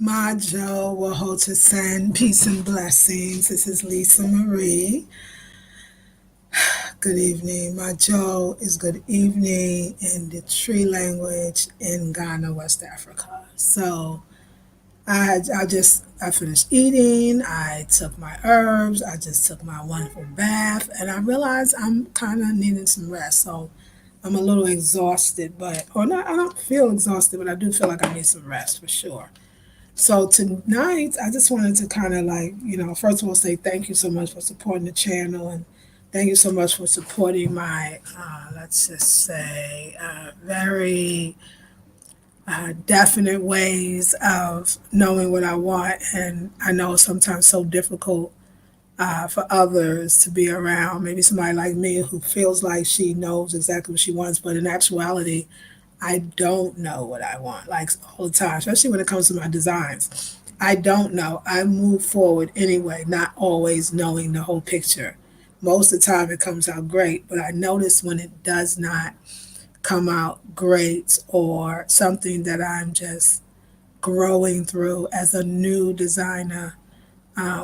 Majo Wahota Sen, peace and blessings. This is Lisa Marie. Good evening. Majo is good evening in the Tree language in Ghana, West Africa. So I finished eating. I took my herbs. I just took my wonderful bath, and I realized I'm kind of needing some rest. So I'm a little exhausted, but or not. I don't feel exhausted, but I do feel like I need some rest for sure. So tonight, I just wanted to kind of first of all, say thank you so much for supporting the channel, and thank you so much for supporting my, let's just say, very definite ways of knowing what I want. And I know it's sometimes so difficult for others to be around. Maybe somebody like me who feels like she knows exactly what she wants, but in actuality, I don't know what I want, like all the time, especially when it comes to my designs. I don't know. I move forward anyway, not always knowing the whole picture. Most of the time it comes out great, but I notice when it does not come out great or something that I'm just growing through as a new designer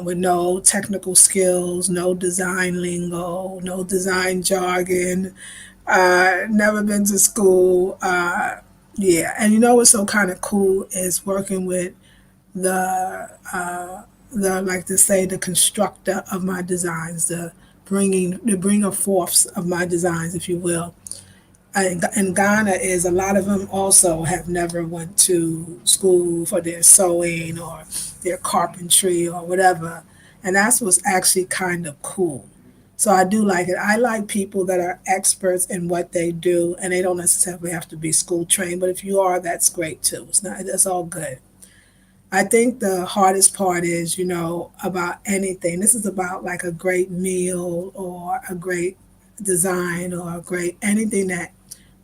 with no technical skills, no design lingo, no design jargon, never been to school. Yeah, and you know what's so kind of cool is working with the like to say the constructor of my designs, the bringer forths of my designs, if you will. And Ghana is a lot of them also have never went to school for their sewing or their carpentry or whatever, and that's what's actually kind of cool. So I do like it. I like people that are experts in what they do, and they don't necessarily have to be school trained. But if you are, that's great too. It's not. That's all good. I think the hardest part is, about anything. This is about like a great meal or a great design or a great anything that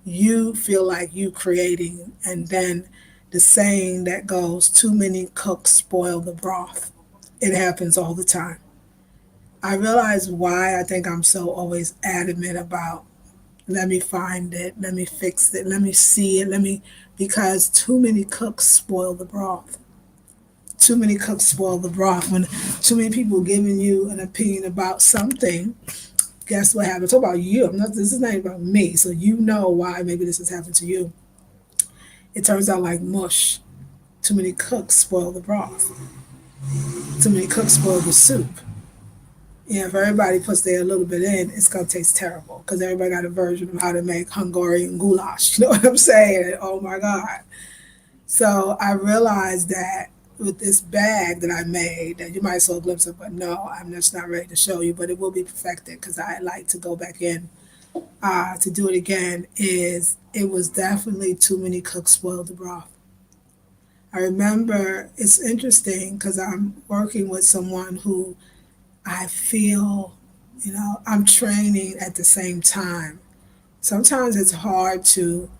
you feel like you creating, and then the saying that goes, too many cooks spoil the broth. It happens all the time. I realize why I think I'm so always adamant about, let me find it, let me fix it, let me see it, because too many cooks spoil the broth. Too many cooks spoil the broth. When too many people giving you an opinion about something, guess what happens? It's about you. This is not about me. So you know why maybe this has happened to you. It turns out like mush. Too many cooks spoil the broth. Too many cooks spoil the soup. If everybody puts their little bit in, it's gonna taste terrible because everybody got a version of how to make Hungarian goulash. You know what I'm saying? Oh my God. So I realized that with this bag that I made, that you might saw a glimpse of, but no, I'm just not ready to show you, but it will be perfected because I like to go back in to do it again. Is it was definitely too many cooks spoiled the broth. I remember it's interesting because I'm working with someone who I feel, I'm training at the same time. Sometimes it's hard to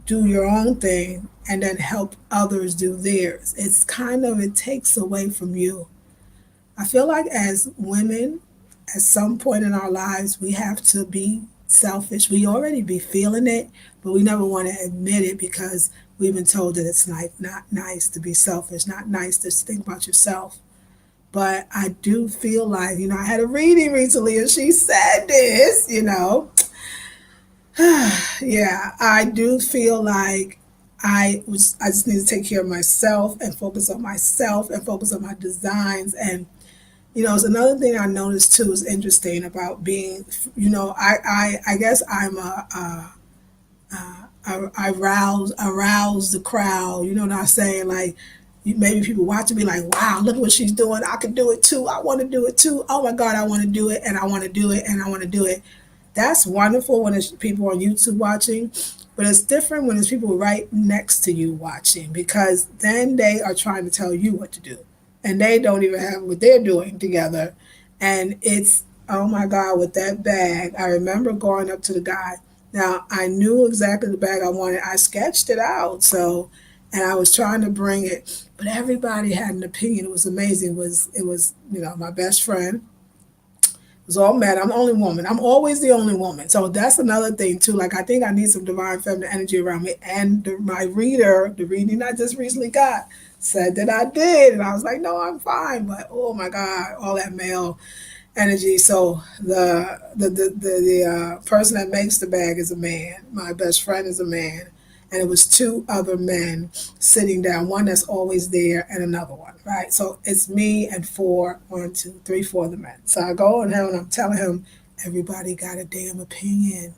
do your own thing and then help others do theirs. It takes away from you. I feel like as women, at some point in our lives, we have to be selfish. We already be feeling it, but we never want to admit it because we've been told that it's like not nice to be selfish, not nice to think about yourself. But I do feel like, I had a reading recently and she said this, yeah, I do feel like I just need to take care of myself and focus on myself and focus on my designs. And it's another thing I noticed too is interesting about being, I guess I'm I arouse the crowd. You know what I'm saying? Like maybe people watching me like, wow, look what she's doing. I can do it too. I want to do it too. Oh my God, I want to do it, and I want to do it, and I want to do it. That's wonderful when it's people on YouTube watching, but it's different when it's people right next to you watching because then they are trying to tell you what to do, and they don't even have what they're doing together, and it's oh my God with that bag. I remember going up to the guy. Now I knew exactly the bag I wanted. I sketched it out, so and I was trying to bring it, but everybody had an opinion. It was amazing. It was my best friend. It was all men. I'm the only woman. I'm always the only woman. So that's another thing too. Like I think I need some divine feminine energy around me. And my reader, the reading I just recently got, said that I did, and I was like, no, I'm fine. But oh my God, all that male energy. So the person that makes the bag is a man. My best friend is a man, and it was two other men sitting down. One that's always there, and another one. Right. So it's me and four, one, two, three, four of the men. So I go and him and I'm telling him, everybody got a damn opinion.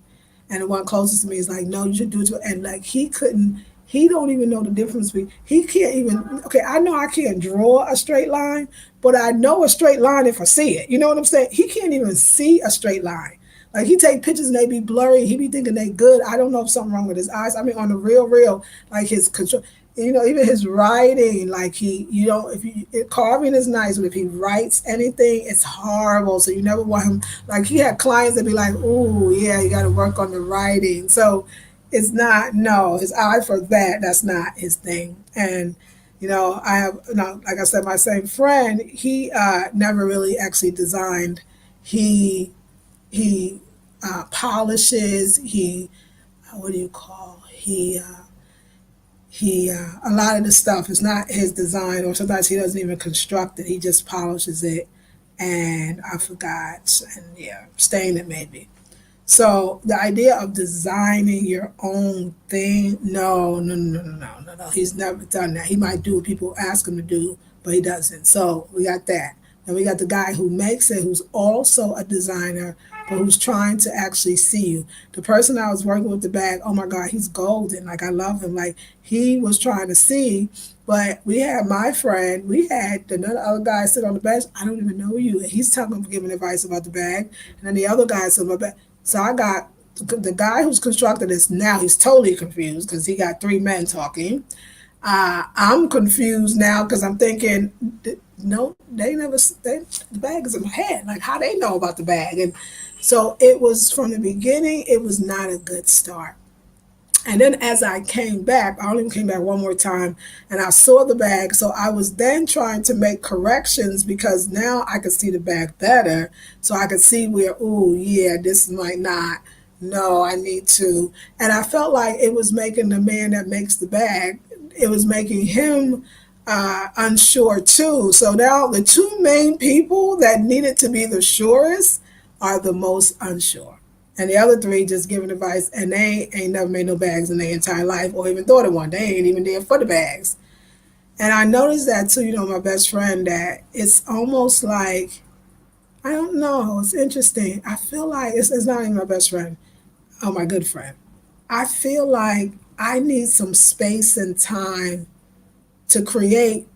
And the one closest to me is like, no, you should do it. And like he couldn't. He don't even know the difference between. He can't even. Okay, I know I can't draw a straight line, but I know a straight line if I see it. You know what I'm saying? He can't even see a straight line. Like he take pictures and they be blurry. He be thinking they good. I don't know if something wrong with his eyes. I mean, on the real, like his control. You know, even his writing, like he, you know, if you carving is nice, but if he writes anything, it's horrible. So you never want him. Like he had clients that be like, "Oh, yeah, you got to work on the writing." So it's not no his eye for that. That's not his thing. And you know, I have, you know, like I said, my same friend, he never really actually designed. He polishes. He what do you call? He a lot of the stuff is not his design, or sometimes he doesn't even construct it. He just polishes it, and I forgot, and yeah, stain it maybe. So the idea of designing your own thing, no, no, no, no, no, no, no. He's never done that. He might do what people ask him to do, but he doesn't. So we got that. And we got the guy who makes it, who's also a designer, but who's trying to actually see you. The person I was working with the bag, oh my God, he's golden. Like I love him. Like he was trying to see, but we had my friend, we had another other guy sit on the bench. I don't even know you. And he's telling him, giving advice about the bag. And then the other guy said, my bag. So I got the guy who's constructed this now, he's totally confused because he got three men talking. I'm confused now because I'm thinking, no, they never, the bag is in my head. Like, how they know about the bag? And so it was from the beginning, it was not a good start. And then as I came back, I only came back one more time and I saw the bag. So I was then trying to make corrections because now I could see the bag better. So I could see where, oh, yeah, this might not. No, I need to. And I felt like it was making the man that makes the bag, it was making him unsure too. So now the two main people that needed to be the surest are the most unsure. And the other three just giving advice, and they ain't never made no bags in their entire life or even thought of one. They ain't even there for the bags. And I noticed that too, you know, my best friend, that it's almost like, I don't know, it's interesting. I feel like it's not even my best friend, oh, my good friend. I feel like I need some space and time to create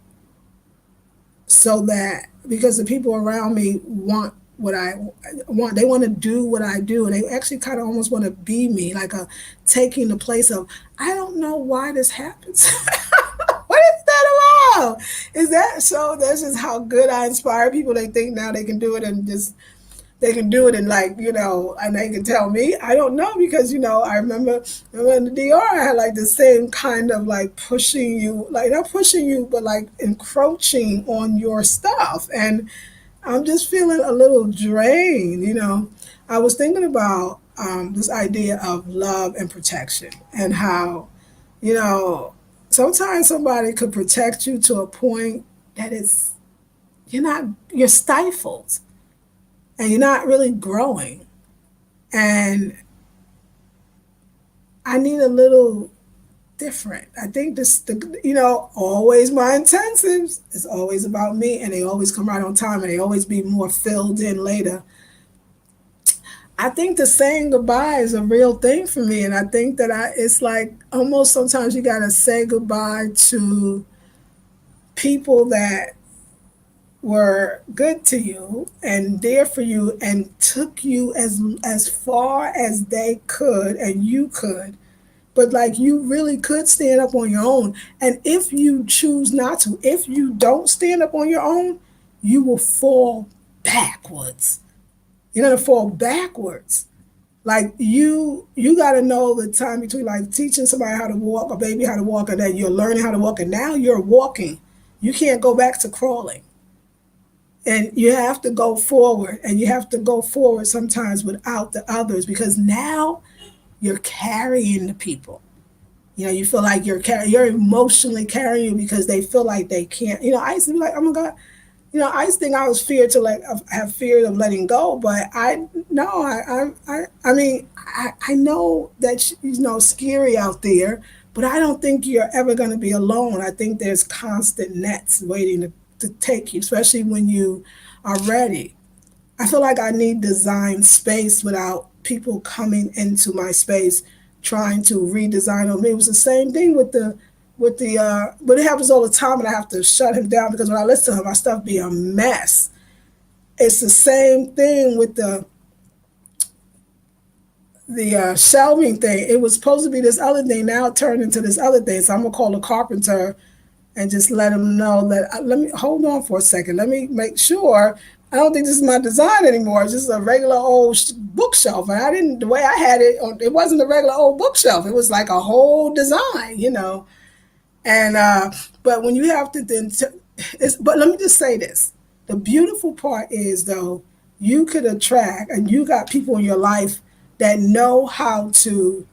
so that, because the people around me want what I want, they want to do what I do, and they actually kind of almost want to be me, like a taking the place of. I don't know why this happens. What is that about? Is that so? That's just how good I inspire people. They think now they can do it and just they can do it and, like, you know, and they can tell me. I don't know because, you know, I remember in the DR I had like the same kind of like pushing you, like not pushing you, but like encroaching on your stuff. And I'm just feeling a little drained, you know. I was thinking about this idea of love and protection and how, you know, sometimes somebody could protect you to a point that it's, you're stifled and you're not really growing. And I need a little different. I think always my intensives is always about me, and they always come right on time, and they always be more filled in later. I think the saying goodbye is a real thing for me, and I think that it's like almost sometimes you gotta say goodbye to people that were good to you and there for you and took you as far as they could and you could, but like you really could stand up on your own. And if you choose not to, if you don't stand up on your own, you will fall backwards. You're gonna fall backwards. Like you gotta know the time between like teaching somebody how to walk, a baby how to walk, and then you're learning how to walk, and now you're walking. You can't go back to crawling. And you have to go forward, and you have to go forward sometimes without the others, because now you're carrying the people. You feel like you're emotionally carrying you because they feel like they can't. I used to be like, oh my God. I used to think I was feared to have fear of letting go, but I no, I mean, I know that scary out there, but I don't think you're ever going to be alone. I think there's constant nets waiting to take you, especially when you are ready. I feel like I need design space without people coming into my space trying to redesign on me. It was the same thing but it happens all the time, and I have to shut him down because when I listen to him, my stuff be a mess. It's the same thing with the shelving thing. It was supposed to be this other thing. Now it turned into this other thing. So I'm gonna call the carpenter and just let him know that let me hold on for a second. Let me make sure. I don't think this is my design anymore. It's just a regular old bookshelf, and I didn't the way I had it. It wasn't a regular old bookshelf. It was like a whole design. And but when you have to but let me just say this: the beautiful part is though you could attract, and you got people in your life that know how to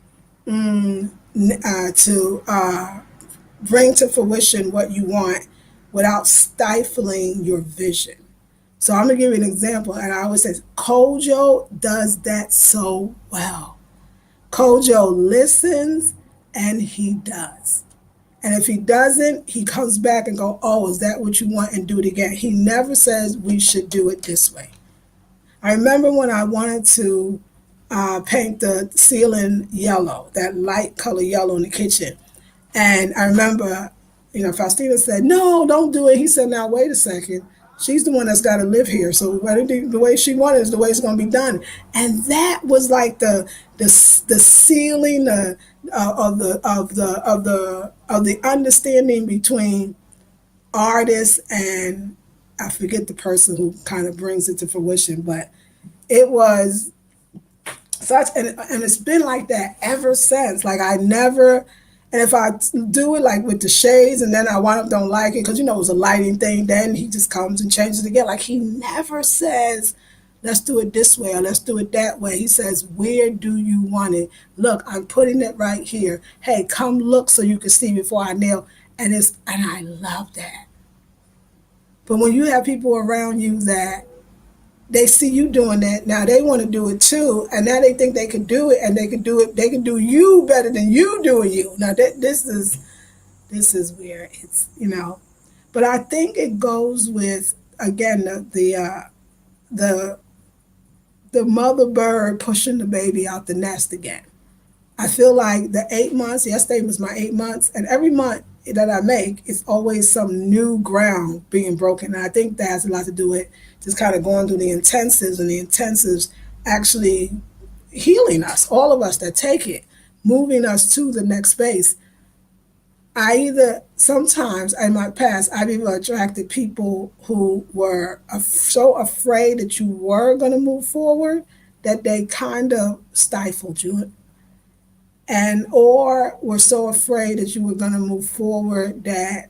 bring to fruition what you want without stifling your vision. So I'm gonna give you an example, and I always say Kojo does that so well. Kojo listens and he does. And if he doesn't, he comes back and go, "Oh, is that what you want?" and do it again. He never says we should do it this way. I remember when I wanted to paint the ceiling yellow, that light color yellow in the kitchen. And I remember, Faustina said, "No, don't do it." He said, "Now, wait a second. She's the one that's got to live here. So the way she wanted is the way it's going to be done." And that was like the ceiling of the understanding between artists and I forget the person who kind of brings it to fruition, but it was such and it's been like that ever since. Like I never and if I do it like with the shades and then I wind up don't like it because it was a lighting thing, then he just comes and changes it again. Like he never says, let's do it this way or let's do it that way. He says, where do you want it? Look, I'm putting it right here. Hey, come look so you can see before I nail. And I love that. But when you have people around you that they see you doing that, now they want to do it too, and now they think they can do it, and they can do it. They can do you better than you doing you. Now this is where it's. But I think it goes with again the the mother bird pushing the baby out the nest again. I feel like the 8 months, yesterday was my 8 months, and every month that I make, it's always some new ground being broken. And I think that has a lot to do with just kind of going through the intensives and the intensives actually healing us, all of us that take it, moving us to the next space. I either sometimes in my past I've even attracted people who were so afraid that you were going to move forward that they kind of stifled you and or were so afraid that you were going to move forward that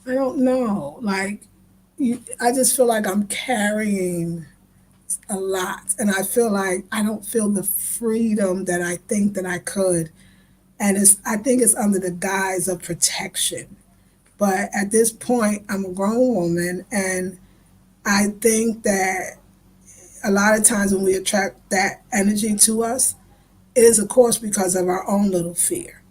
I don't know, like I just feel like I'm carrying a lot, and I feel like I don't feel the freedom that I think that I could, and I think it's under the guise of protection. But at this point, I'm a grown woman, and I think that a lot of times when we attract that energy to us, it is, of course, because of our own little fear.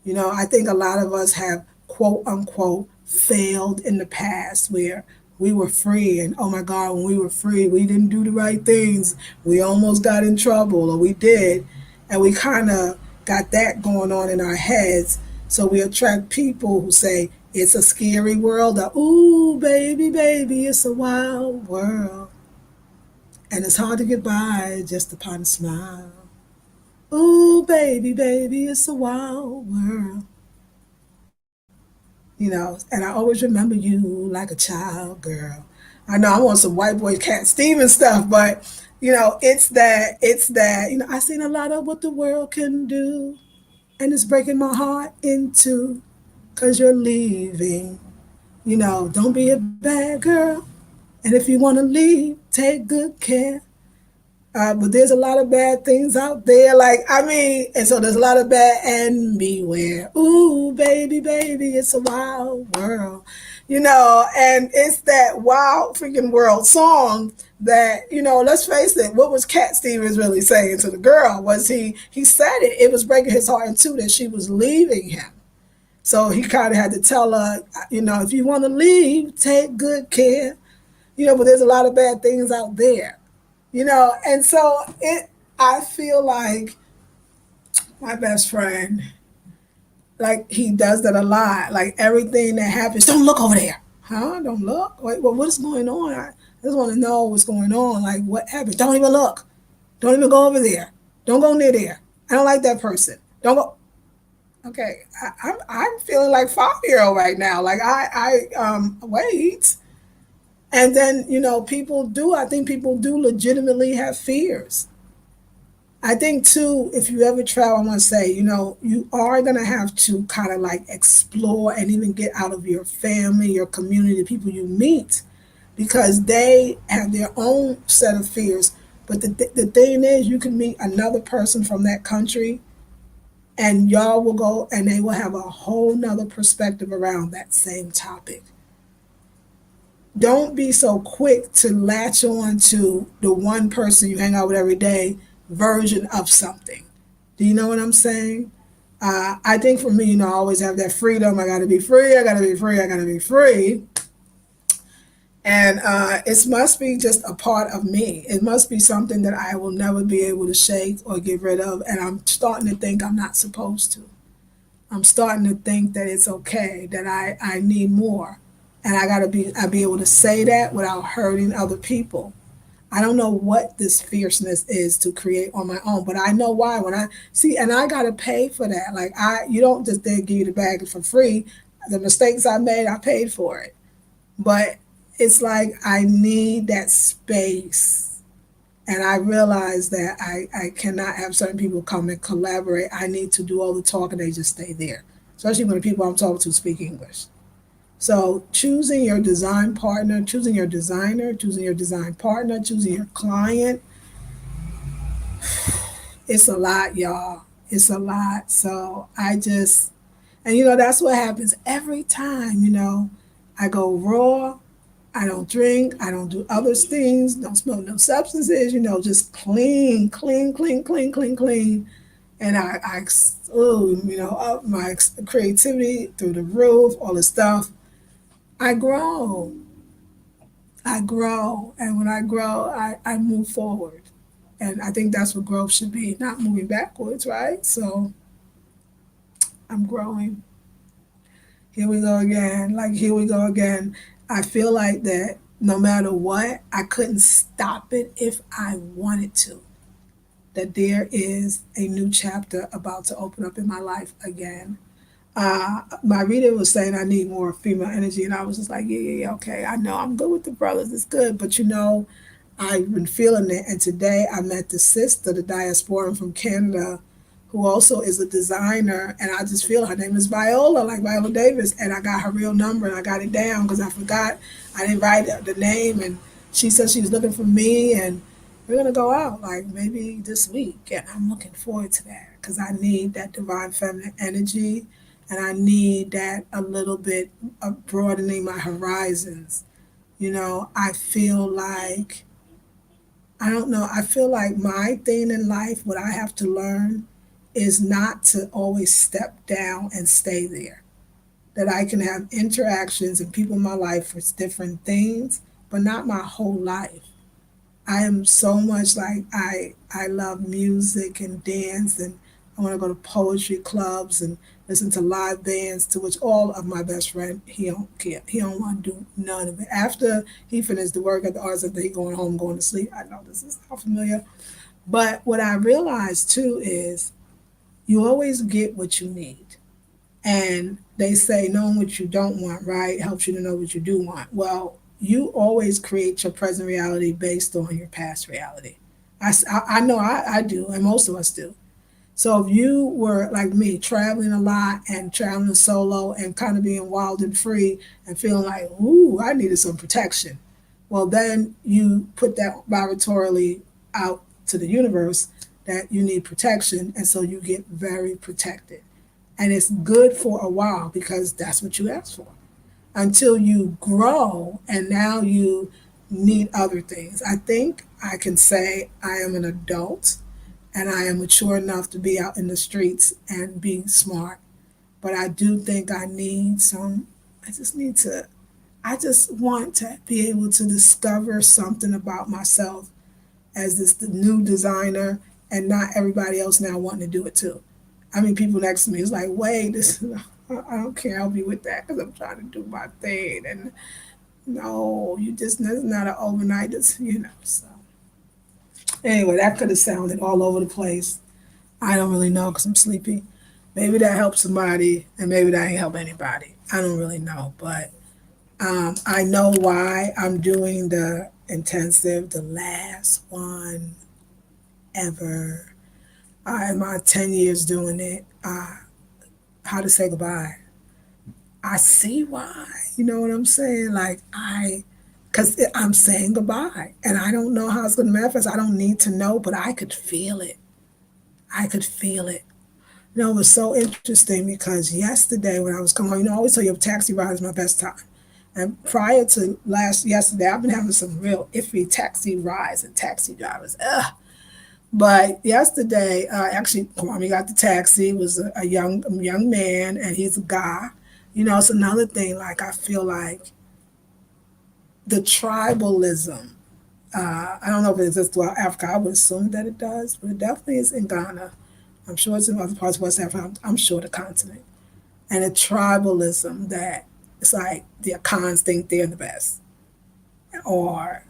I think a lot of us have, quote unquote, failed in the past where we were free. And oh my God, when we were free, we didn't do the right things. We almost got in trouble, or we did. And we kind of got that going on in our heads. So we attract people who say, it's a scary world. Or, ooh, baby, baby, it's a wild world. And it's hard to get by just upon a smile. Ooh, baby, baby, it's a wild world. And I always remember you like a child, girl. I know I'm on some white boy Cat Stevens stuff, but it's that, I've seen a lot of what the world can do, and it's breaking my heart in two, cause you're leaving. Don't be a bad girl. And if you want to leave, take good care. But there's a lot of bad things out there. Like, I mean, and so there's a lot of bad, and beware. Ooh, baby, baby, it's a wild world. And it's that wild freaking world song that, let's face it, what was Cat Stevens really saying to the girl? Was he said it was breaking his heart in two that she was leaving him. So he kind of had to tell her, if you want to leave, take good care. But there's a lot of bad things out there. And so I feel like my best friend, like he does that a lot. Like everything that happens, don't look over there. Huh? Don't look? Wait, well, what is going on? I just want to know what's going on. Like what happened? Don't even look. Don't even go over there. Don't go near there. I don't like that person. Don't go. Okay, I'm feeling like 5-year-old right now. Like I wait. And then, I think people do legitimately have fears. I think too, if you ever travel, I want to say, you are going to have to kind of like explore and even get out of your family, your community, the people you meet, because they have their own set of fears. But the thing is, you can meet another person from that country and y'all will go and they will have a whole nother perspective around that same topic. Don't be so quick to latch on to the one person you hang out with every day version of something. Do you know what I'm saying? I think for me, I always have that freedom. I got to be free. I got to be free. I got to be free. And it must be just a part of me. It must be something that I will never be able to shake or get rid of. And I'm starting to think I'm not supposed to. I'm starting to think that it's okay, that I need more. And I be able to say that without hurting other people. I don't know what this fierceness is to create on my own, but I know why. When I see, and I gotta pay for that. Like you don't just then give you the bag for free. The mistakes I made, I paid for it. But it's like I need that space. And I realize that I cannot have certain people come and collaborate. I need to do all the talking, they just stay there. Especially when the people I'm talking to speak English. So choosing your design partner, choosing your designer, choosing your design partner, choosing your client, it's a lot, y'all. It's a lot. So and that's what happens every time, I go raw, I don't drink, I don't do other things, don't smoke no substances, just clean, clean, clean, clean, clean, clean. And up my creativity through the roof, all the stuff. I grow. I grow. And when I grow, I move forward. And I think that's what growth should be, not moving backwards, right? So I'm growing. Here we go again. Like, here we go again. I feel like that no matter what, I couldn't stop it if I wanted to. That there is a new chapter about to open up in my life again. My reader was saying I need more female energy, and I was just like, yeah, okay. I know I'm good with the brothers, it's good, but I've been feeling it. And today I met the sister, the diaspora from Canada, who also is a designer, and I just feel her name is Viola, like Viola Davis, and I got her real number and I got it down because I forgot I didn't write the name, and she said she was looking for me, and we're gonna go out like maybe this week, and I'm looking forward to that because I need that divine feminine energy, and I need that a little bit of broadening my horizons. I feel like I don't know. I feel like my thing in life, what I have to learn is not to always step down and stay there. That I can have interactions and people in my life for different things, but not my whole life. I am so much like I love music and dance, and I want to go to poetry clubs and listen to live bands, to which all of my best friend, he don't care. He don't want to do none of it. After he finished the work at the art center, he going home, going to sleep. I know this is not familiar. But what I realized too is you always get what you need. And they say knowing what you don't want, right, helps you to know what you do want. Well, you always create your present reality based on your past reality. I know I do, and most of us do. So if you were like me, traveling a lot and traveling solo and kind of being wild and free and feeling like, ooh, I needed some protection. Well, then you put that vibratorily out to the universe that you need protection, and so you get very protected. And it's good for a while because that's what you asked for until you grow and now you need other things. I think I can say I am an adult and I am mature enough to be out in the streets and be smart. But I do think I just need to, I just want to be able to discover something about myself as this the new designer and not everybody else now wanting to do it too. I mean, people next to me is like, wait, this, I don't care, I'll be with that because I'm trying to do my thing. And no, you just, that's not an overnight, so. Anyway, that could have sounded all over the place. I don't really know because I'm sleepy. Maybe that helped somebody, and maybe that ain't help anybody. I don't really know, but I know why I'm doing the intensive, the last one ever. In my 10 years doing it, how to say goodbye. I see why. You know what I'm saying? Because I'm saying goodbye, and I don't know how it's going to manifest. I don't need to know, but I could feel it. I could feel it. It was so interesting because yesterday when I was coming home, I always tell you a taxi ride is my best time. And prior to yesterday, I've been having some real iffy taxi rides and taxi drivers. Ugh. But yesterday, actually, Kwame got the taxi. It was a young man, and he's a guy. It's another thing. Like I feel like the tribalism. I don't know if it exists throughout Africa. I would assume that it does, but it definitely is in Ghana. I'm sure it's in other parts of West Africa. I'm sure the continent. And a tribalism that it's like the Akans think they're the best. Or,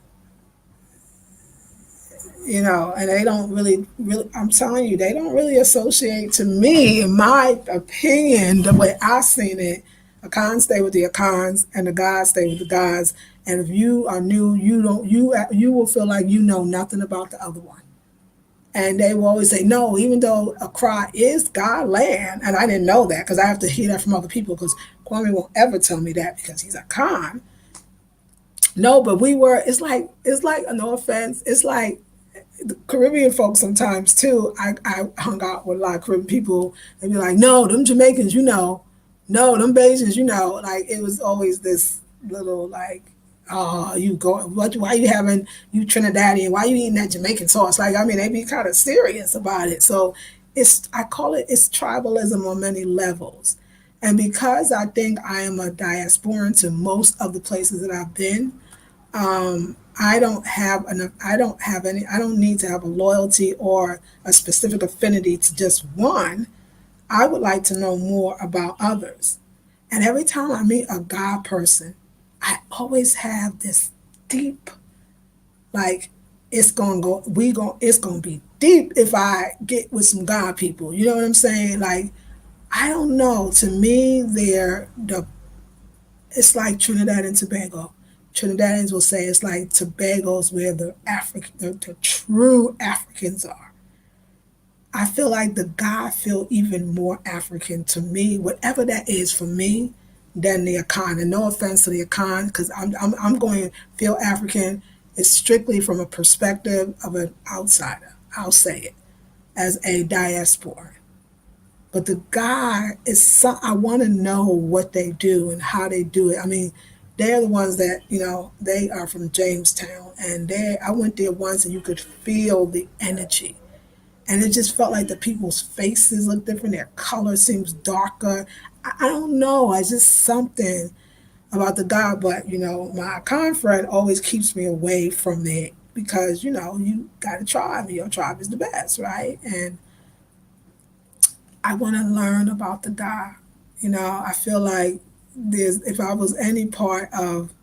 and they don't really, I'm telling you, they don't really associate to me, in my opinion, the way I've seen it. Akans stay with the Akans and the guys stay with the guys. And if you are new, you will feel like you know nothing about the other one. And they will always say, no, even though Accra is God land, and I didn't know that because I have to hear that from other people because Kwame won't ever tell me that because he's a con. No, but it's like, no offense, it's like the Caribbean folks sometimes too. I hung out with a lot of Caribbean people and be like, no, them Jamaicans, no, them Bajans, like it was always this little like, oh, why you having, you Trinidadian, why you eating that Jamaican sauce? Like, I mean, they be kind of serious about it. So I call it's tribalism on many levels. And because I think I am a diasporan to most of the places that I've been, I don't have enough. I don't need to have a loyalty or a specific affinity to just one. I would like to know more about others. And every time I meet a God person, I always have this deep, like it's gonna be deep if I get with some God people. You know what I'm saying? Like, I don't know. To me, it's like Trinidad and Tobago. Trinidadians will say it's like Tobago's where the true Africans are. I feel like the God feel even more African to me, whatever that is for me, than the Akan. And no offense to the Akan, because I'm going to feel African is strictly from a perspective of an outsider. I'll say it as a diaspora. But the guy is I want to know what they do and how they do it. I mean, they're the ones that, they are from Jamestown. And I went there once and you could feel the energy. And it just felt like the people's faces look different. Their color seems darker. I don't know. It's just something about the guy. But, my con friend always keeps me away from it because, you got a tribe. Your tribe is the best, right? And I want to learn about the guy. I feel like if I was any part of,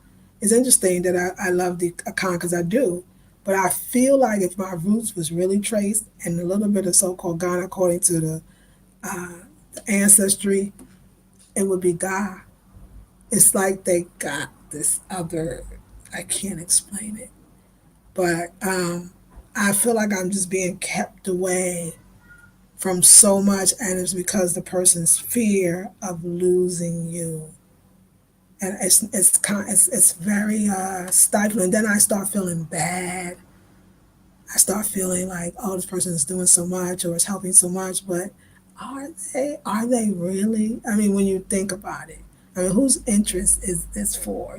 it's interesting that I love the Akan because I do, but I feel like if my roots was really traced and a little bit of so-called Ghana according to the ancestry, it would be God. It's like they got this other, I can't explain it, but I feel like I'm just being kept away from so much, and it's because the person's fear of losing you. and it's very stifling. Then I start feeling bad. I start feeling like, oh, this person is doing so much or is helping so much, but are they? Are they really? I mean, when you think about it, I mean, whose interest is this for?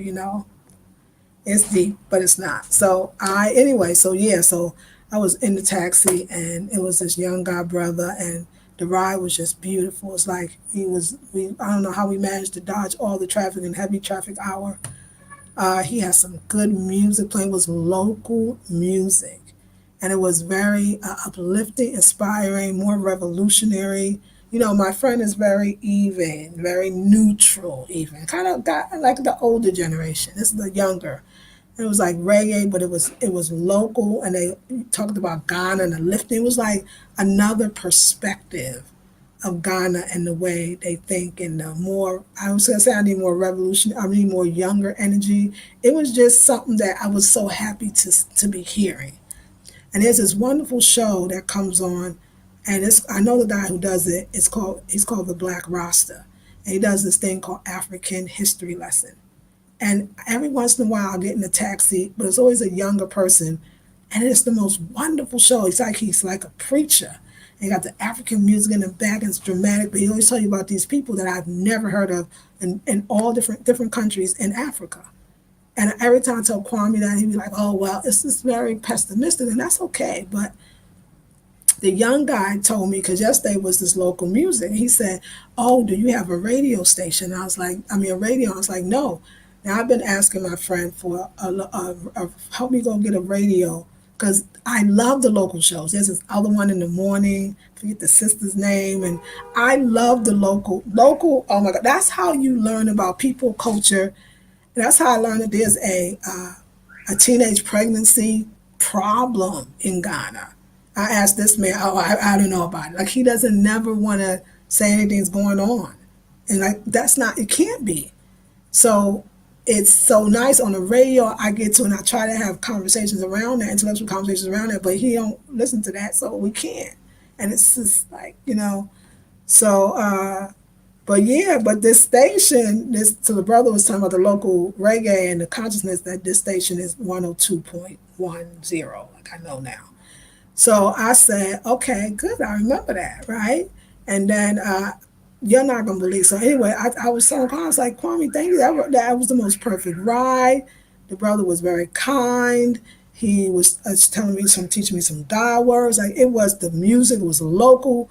It's deep, but it's not. So so yeah, so I was in the taxi, and it was this young guy brother, and the ride was just beautiful. It's like I don't know how we managed to dodge all the traffic and heavy traffic hour. He had some good music playing. It was local music, and it was very uplifting, inspiring, more revolutionary. My friend is very even, very neutral, even kind of got like the older generation. This is the younger. It was like reggae, but it was local, and they talked about Ghana and the lifting. It was like another perspective of Ghana and the way they think, and the more I was gonna say I need more revolution. I need more younger energy. It was just something that I was so happy to be hearing. And there's this wonderful show that comes on, and I know the guy who does it. He's called the Black Rasta, and he does this thing called African History Lesson. And every once in a while, I'll get in a taxi, but it's always a younger person. And it's the most wonderful show. He's like a preacher. And he got the African music in the back, and it's dramatic, but he always tell you about these people that I've never heard of in all different countries in Africa. And every time I tell Kwame that, he'd be like, oh, well, it's just very pessimistic, and that's okay. But the young guy told me, because yesterday was this local music, he said, oh, do you have a radio station? And a radio. I was like, no. Now, I've been asking my friend for help me go get a radio, because I love the local shows. There's this other one in the morning, I forget the sister's name, and I love the local. Oh my God, that's how you learn about people, culture. And that's how I learned that there's a teenage pregnancy problem in Ghana. I asked this man, oh, I don't know about it. Like, he doesn't never want to say anything's going on. And like, that's not, it can't be. So it's so nice on the radio I get to, and I try to have conversations around that, intellectual conversations around that, but he don't listen to that, so we can't. And it's just like, so, but yeah, but this station, so the brother was talking about the local reggae and the consciousness that this station is 102.10, like I know now. So I said, okay, good, I remember that, right? And then you're not gonna believe. So anyway, I was so calm. I was like, Kwame, thank you. That was the most perfect ride. The brother was very kind. He was teaching me some God words. Like, it was the music, it was local.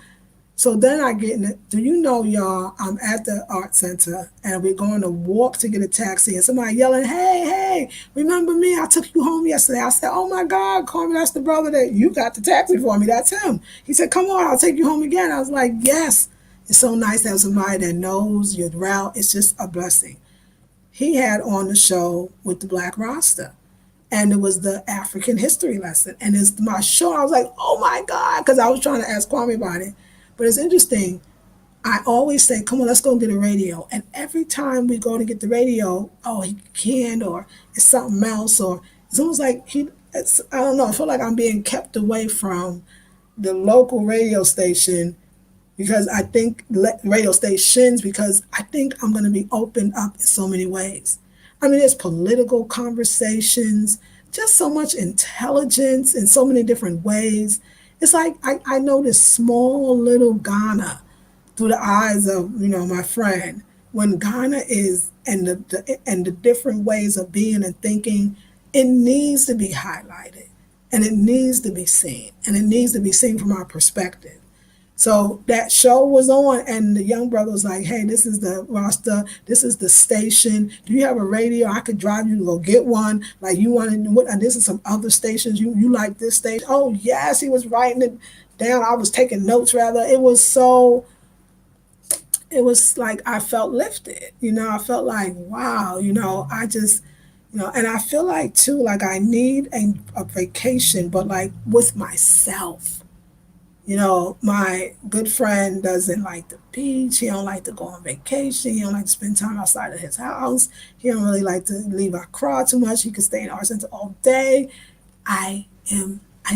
So then I get in it. Do you know, y'all, I'm at the art center, and we're going to walk to get a taxi, and somebody yelling, hey, remember me? I took you home yesterday. I said, oh my God, Carmen, that's the brother that you got the taxi for me. That's him. He said, come on, I'll take you home again. I was like, yes. It's so nice to have somebody that knows your route. It's just a blessing. He had on the show with the Black Rasta, and it was the African history lesson. And it's my show. I was like, oh my God, because I was trying to ask Kwame about it. But it's interesting. I always say, come on, let's go get a radio. And every time we go to get the radio, oh, he can't, or it's something else, or it's almost like I don't know, I feel like I'm being kept away from the local radio station, because I think radio stations, because I think I'm going to be opened up in so many ways. I mean, there's political conversations, just so much intelligence in so many different ways. It's like I know this small little Ghana through the eyes of my friend. When Ghana is, and the different ways of being and thinking, it needs to be highlighted, and it needs to be seen, and it needs to be seen from our perspective. So that show was on, and the young brother was like, hey, this is the roster, this is the station. Do you have a radio? I could drive you to go get one. Like, you want to, and this is some other stations. You like this station? Oh, yes. He was writing it down. I was taking notes, rather. It was like I felt lifted. I felt like, wow, I just, and I feel like, too, like I need a vacation, but like with myself. My good friend doesn't like the beach. He don't like to go on vacation. He don't like to spend time outside of his house. He don't really like to leave Accra too much. He could stay in our center all day. I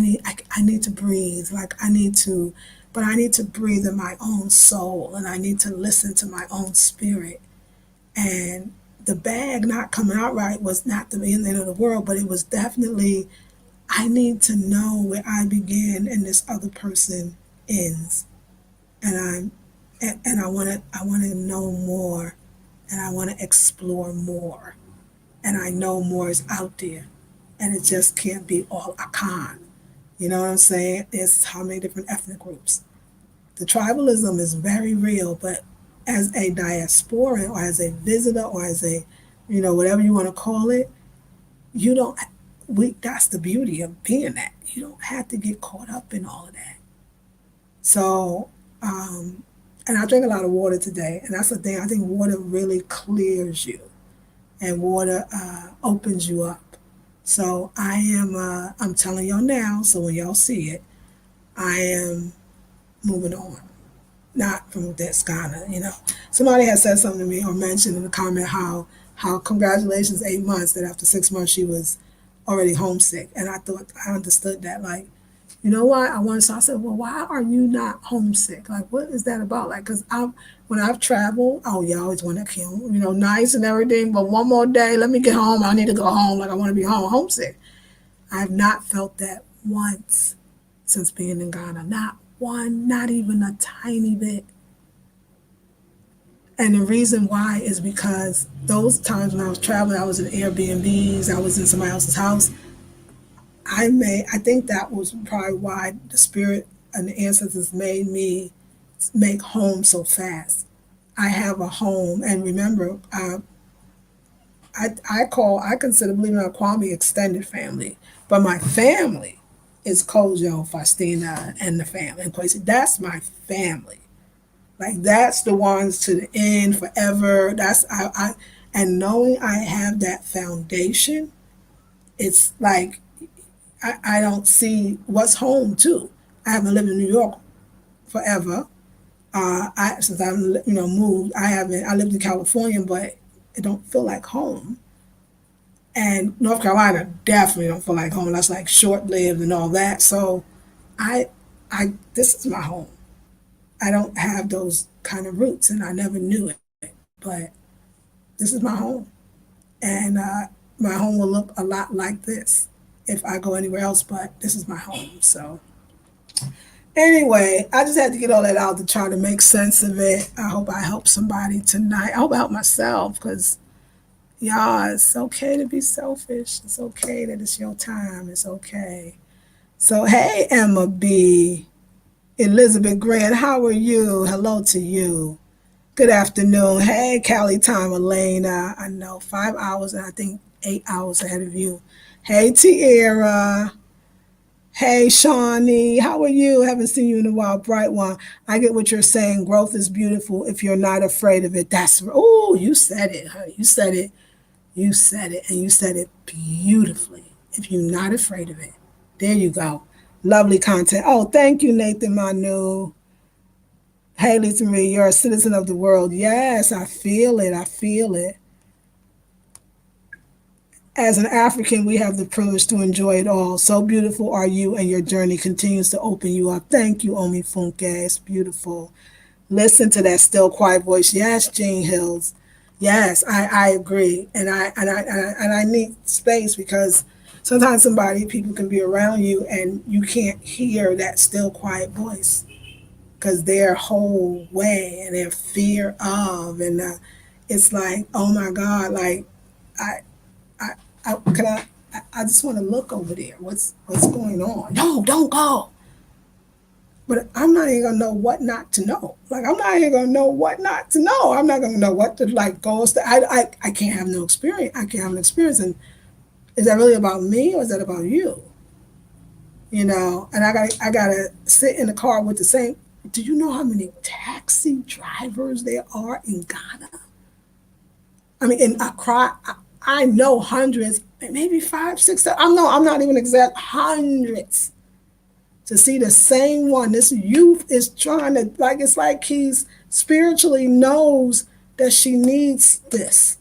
need to breathe. Like, but I need to breathe in my own soul, and I need to listen to my own spirit. And the bag not coming out right was not the end of the world, but it was definitely, I need to know where I begin and this other person ends. And and I want to know more, and I want to explore more, and I know more is out there, and it just can't be all Akan. You know what I'm saying? There's how many different ethnic groups. The tribalism is very real, but as a diaspora or as a visitor or as a, whatever you want to call it, you don't, that's the beauty of being that. You don't have to get caught up in all of that. So, and I drink a lot of water today, and that's the thing. I think water really clears you, and water opens you up. So I'm telling y'all now, so when y'all see it, I am moving on. Not from this Ghana. Somebody has said something to me or mentioned in the comment how congratulations 8 months, that after 6 months she was already homesick. And I thought I understood that, like, you know what? So I said, well, why are you not homesick? Like, what is that about? Like, because when I've traveled, oh, you always want to kill, nice and everything, but one more day, let me get home. I need to go home. Like, I want to be home, homesick. I have not felt that once since being in Ghana. Not one, not even a tiny bit. And the reason why is because those times when I was traveling, I was in Airbnbs, I was in somebody else's house. I think that was probably why the spirit and the ancestors made me make home so fast. I have a home, and remember, I consider, believe it or not, Kwame extended family, but my family is Kojo, Faustina, and the family, and Kwesi. That's my family. Like, that's the ones to the end, forever. And knowing I have that foundation, it's like I don't see what's home too. I haven't lived in New York forever. Since I've moved, I lived in California, but it don't feel like home. And North Carolina definitely don't feel like home. That's like short lived and all that. So I this is my home. I don't have those kind of roots, and I never knew it. But this is my home, and my home will look a lot like this if I go anywhere else. But this is my home. So anyway, I just had to get all that out to try to make sense of it. I hope I help somebody tonight. I hope I help myself, because y'all, it's okay to be selfish. It's okay that it's your time. It's okay. So hey, Emma B. Elizabeth Grant, how are you? Hello to you. Good afternoon. Hey, Cali time, Elena. I know 5 hours and I think 8 hours ahead of you. Hey, Tierra. Hey, Shawnee. How are you? Haven't seen you in a while, bright one. I get what you're saying. Growth is beautiful if you're not afraid of it. Oh, you said it, honey. You said it. You said it, and you said it beautifully. If you're not afraid of it. There you go. Lovely content. Oh, thank you, Nathan Manu. Hey, Lisa Marie, you're a citizen of the world. Yes, I feel it. I feel it. As an African, we have the privilege to enjoy it all. So beautiful are you, and your journey continues to open you up. Thank you, Omi Funke. It's beautiful. Listen to that still quiet voice. Yes, Jean Hills. Yes, I agree, and I need space, because sometimes people can be around you and you can't hear that still quiet voice, because their whole way and their fear of, and it's like, oh my God, like I I I just want to look over there. What's going on? No, don't go. But I'm not even gonna know what not to know. Like, I'm not even gonna know what not to know. I'm not gonna know what to like go. I can't have no experience. I can't have an experience. And is that really about me, or is that about you? And I gotta sit in the car with the same. Do you know how many taxi drivers there are in Ghana? I mean, in Accra, I know hundreds, maybe five, six. I'm not even exact, hundreds. To see the same one, this youth is trying to, like, it's like he's spiritually knows that she needs this.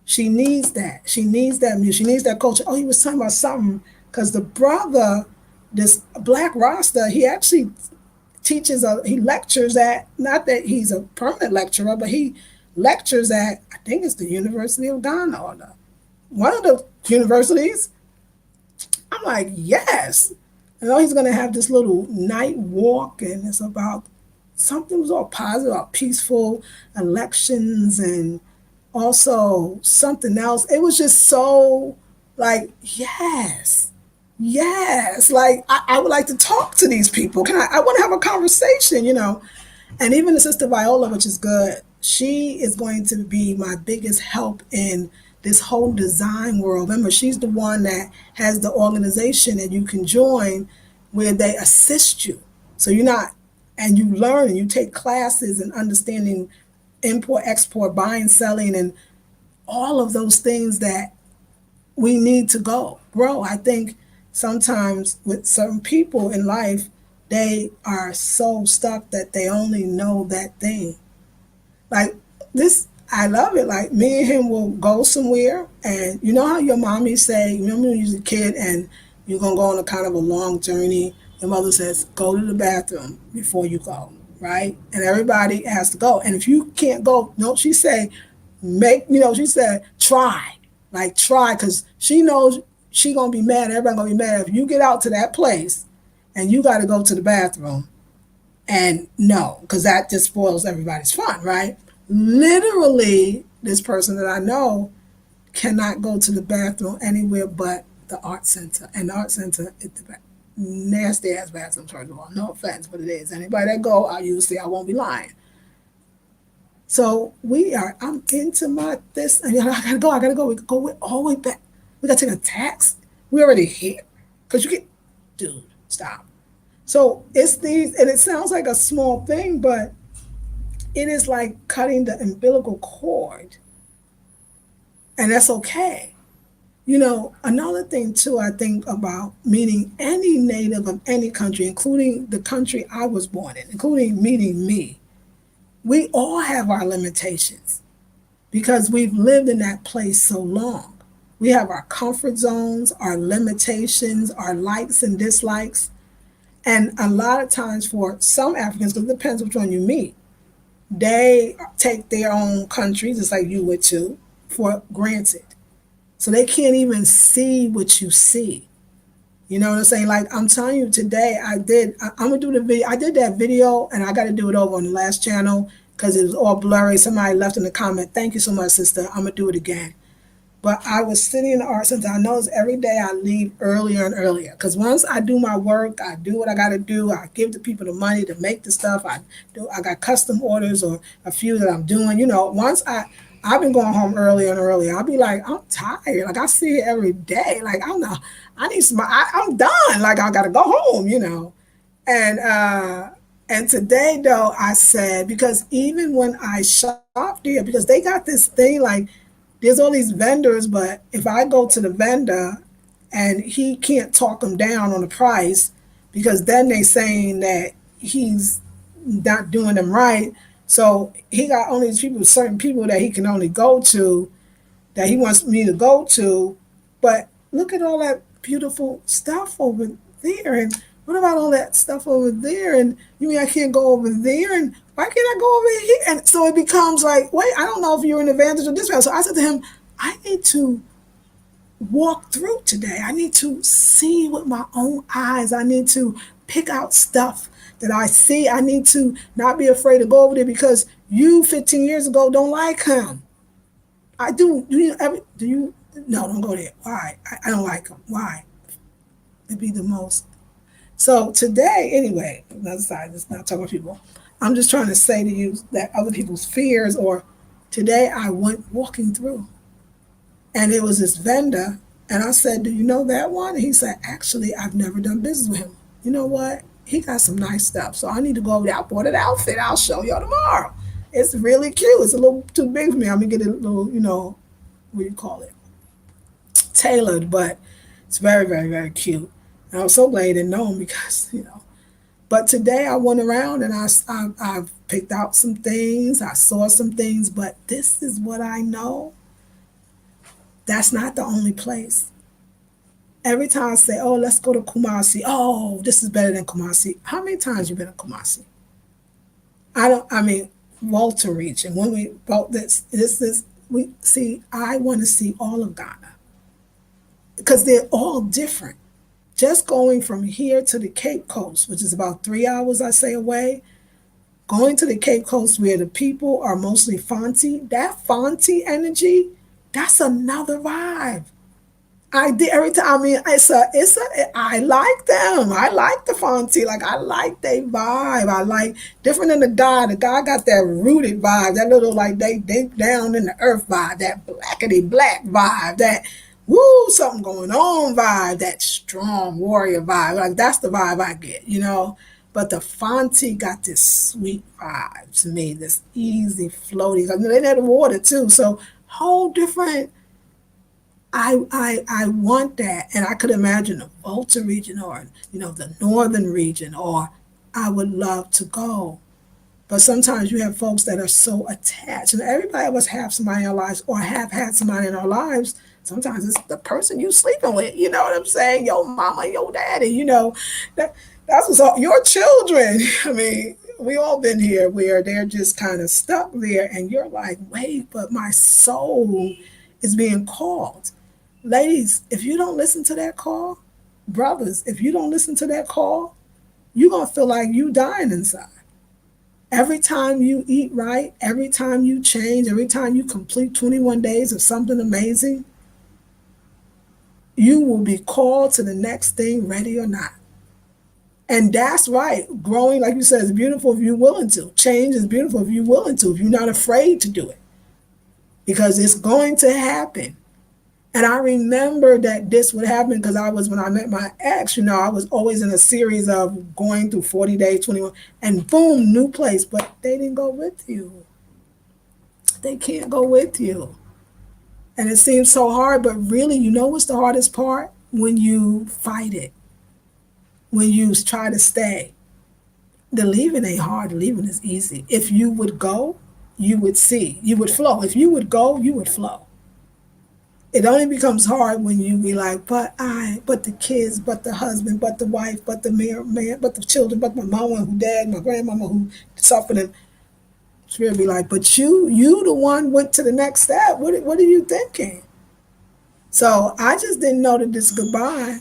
She needs that. She needs that music. She needs that culture. Oh, he was talking about something, because the brother, this Black Rasta, he actually he lectures at, not that he's a permanent lecturer, but he lectures at, I think it's the University of Ghana or one of the universities. I'm like, yes. You know, he's going to have this little night walk, and it's about something was all positive about peaceful elections and also something else. It was just so like, yes, yes. Like, I would like to talk to these people. I want to have a conversation, you know. And even the sister Viola, which is good, she is going to be my biggest help in this whole design world. Remember, she's the one that has the organization and you can join where they assist you. So you're not, and you learn and you take classes and understanding import, export, buying, selling, and all of those things that we need to go grow. I think sometimes with certain people in life, they are so stuck that they only know that thing. Like this, I love it. Like me and him will go somewhere, and you know how your mommy say, you remember when you was a kid and you're gonna go on a kind of a long journey. Your mother says, go to the bathroom before you go, right? And everybody has to go. And if you can't go, no, she say, she said, try, like try, because she knows she gonna be mad. Everybody gonna be mad if you get out to that place and you got to go to the bathroom. And no, because that just spoils everybody's fun, right? Literally, this person that I know cannot go to the bathroom anywhere but the art center. And the art center is the nasty ass bathroom, first of all. No offense, but it is. Anybody that go, I won't be lying. So I'm into my this, and I gotta go. We could go all the way back. We gotta take a tax. We already here. Because dude, stop. So it's these, and it sounds like a small thing, but it is like cutting the umbilical cord, and that's okay. You know, another thing too, I think about meeting any native of any country, including the country I was born in, including meeting me. We all have our limitations because we've lived in that place so long. We have our comfort zones, our limitations, our likes and dislikes. And a lot of times for some Africans, because it depends which one you meet, they take their own countries, just like you would too, for granted. So they can't even see what you see. You know what I'm saying? Like I'm telling you today, I'm gonna do the video. I did that video and I got to do it over on the last channel because it was all blurry. Somebody left in the comment, thank you so much, sister. I'm gonna do it again. But I was sitting in the art center. I notice every day I leave earlier and earlier because once I do my work, I do what I got to do. I give the people the money to make the stuff. I got custom orders or a few that I'm doing. You know, I've been going home earlier and earlier. I'll be like, I'm tired. Like I see it every day. Like I'm not. I need some. I'm done. Like I got to go home. You know, and today though I said because even when I shop there because they got this thing like there's all these vendors, but if I go to the vendor and he can't talk them down on the price because then they saying that he's not doing them right. So he got only these people, certain people that he can only go to, that he wants me to go to. But look at all that beautiful stuff over there. And what about all that stuff over there? And you mean I can't go over there? And why can't I go over here? And so it becomes like, wait, I don't know if you're an advantage or disadvantage. So I said to him, I need to walk through today. I need to see with my own eyes. I need to pick out stuff that I see. I need to not be afraid to go over there because you 15 years ago don't like him. I do. Do you? No, don't go there. Why? I don't like him. Why? It'd be the most. So today, anyway, another side, just not talking to people. I'm just trying to say to you that other people's fears, or today I went walking through and it was this vendor and I said, do you know that one? And he said, actually, I've never done business with him. You know what? He got some nice stuff. So I need to go over there. I bought an outfit. I'll show y'all tomorrow. It's really cute. It's a little too big for me. I'm going to get it a little, what do you call it? Tailored, but it's very, very, very cute. And I was so glad he didn't know him because. But today I went around and I picked out some things. I saw some things, but this is what I know. That's not the only place. Every time I say, oh, let's go to Kumasi. Oh, this is better than Kumasi. How many times you been to Kumasi? Volta region. When we vote this is we see. I want to see all of Ghana because they're all different. Just going from here to the Cape Coast, which is about 3 hours, I say, away, going to the Cape Coast where the people are mostly Fonte, that Fonte energy, that's another vibe. I did every time. I mean, I like them. I like the Fonte. Like, I like they vibe. I like different than the guy. The guy got that rooted vibe, that little like they deep down in the earth vibe, that blackety black vibe, that woo something going on vibe, that strong warrior vibe. Like that's the vibe I get, you know. But the Fonte got this sweet vibe to me, this easy floaty. I mean, they had the water too, so whole different. I want that, and I could imagine the Volta region, or the northern region, or I would love to go. But sometimes you have folks that are so attached, and everybody of us have somebody in our lives, or have had somebody in our lives. Sometimes it's the person you sleeping with. You know what I'm saying? Your mama, your daddy. That's what's all, your children. I mean, we all been here where they're just kind of stuck there, and you're like, wait, but my soul is being called. Ladies, if you don't listen to that call, brothers, if you don't listen to that call, you're going to feel like you dying inside. Every time you eat right, every time you change, every time you complete 21 days of something amazing, you will be called to the next thing, ready or not. And that's right. Growing, like you said, is beautiful if you're willing to. Change is beautiful if you're willing to, if you're not afraid to do it. Because it's going to happen. And I remember that this would happen because when I met my ex, I was always in a series of going through 40 days, 21, and boom, new place. But they didn't go with you. They can't go with you. And it seems so hard, but really, what's the hardest part? When you fight it, when you try to stay. The leaving ain't hard, the leaving is easy. If you would go, you would see, you would flow. If you would go, you would flow. It only becomes hard when you be like, but the kids, but the husband, but the wife, but the man, but the children, but my mama who died, my grandmama who suffered. And Spirit be like, but you the one went to the next step. What are you thinking? So I just didn't know that this goodbye.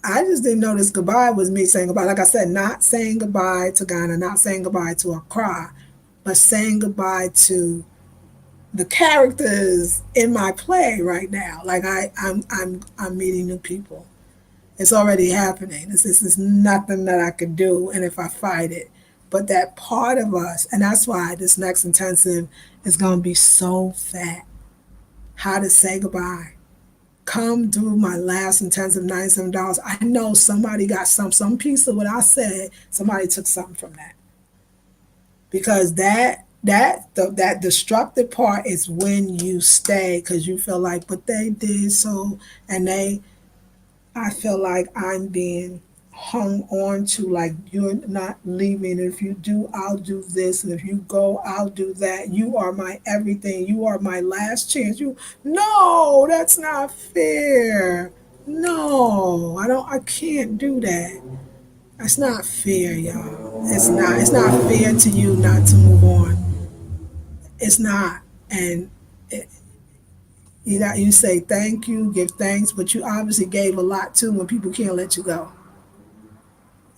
I just didn't know this goodbye was me saying goodbye. Like I said, not saying goodbye to Ghana, not saying goodbye to Accra, but saying goodbye to the characters in my play right now. Like I'm meeting new people. It's already happening. This is nothing that I could do, and if I fight it. But that part of us, and that's why this next intensive is going to be so fat. How to say goodbye. Come do my last intensive $97. I know somebody got some piece of what I said. Somebody took something from that, because that destructive part is when you stay because you feel like, but they did so, and I feel like I'm being hung on to, like, you're not leaving. If you do, I'll do this, and if you go, I'll do that. You are my everything. You are my last chance. No, that's not fair. No, I can't do that. That's not fair, y'all. It's not fair to you not to move on. It's not. And you say thank you, give thanks, but you obviously gave a lot too when people can't let you go.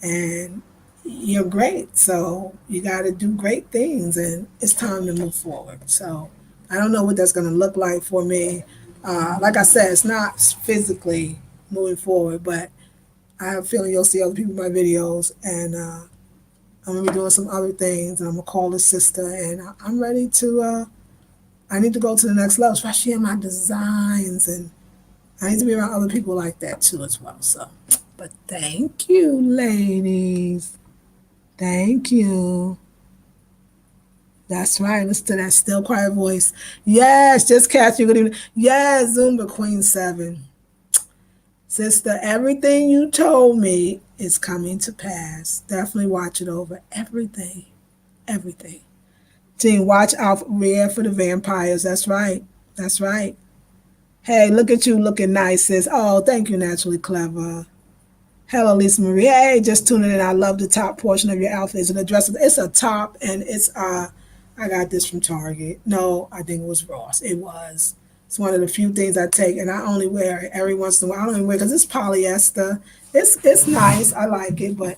And you're great, so you got to do great things, and it's time to move forward. So I don't know what that's going to look like for me. Like I said, it's not physically moving forward, but I have a feeling you'll see other people in my videos, and I'm going to be doing some other things, and I'm going to call a sister, and I'm ready to, I need to go to the next level, especially in my designs, and I need to be around other people like that too as well. So, but thank you, ladies. Thank you. That's right. Listen to that still quiet voice. Yes, just catch you. Good evening. Yes, Zumba Queen 7. Sister, everything you told me is coming to pass. Definitely watch it over. Everything. Everything. Team, watch out for the vampires. That's right. That's right. Hey, look at you looking nice, sis. Oh, thank you, Naturally Clever. Hello, Lisa Marie. Hey, just tuning in. I love the top portion of your outfit. It's a dress. It's a top, and it's I got this from Target. No, I think it was Ross. It was. It's one of the few things I take, and I only wear it every once in a while. I don't even wear it because it's polyester. It's nice. I like it, but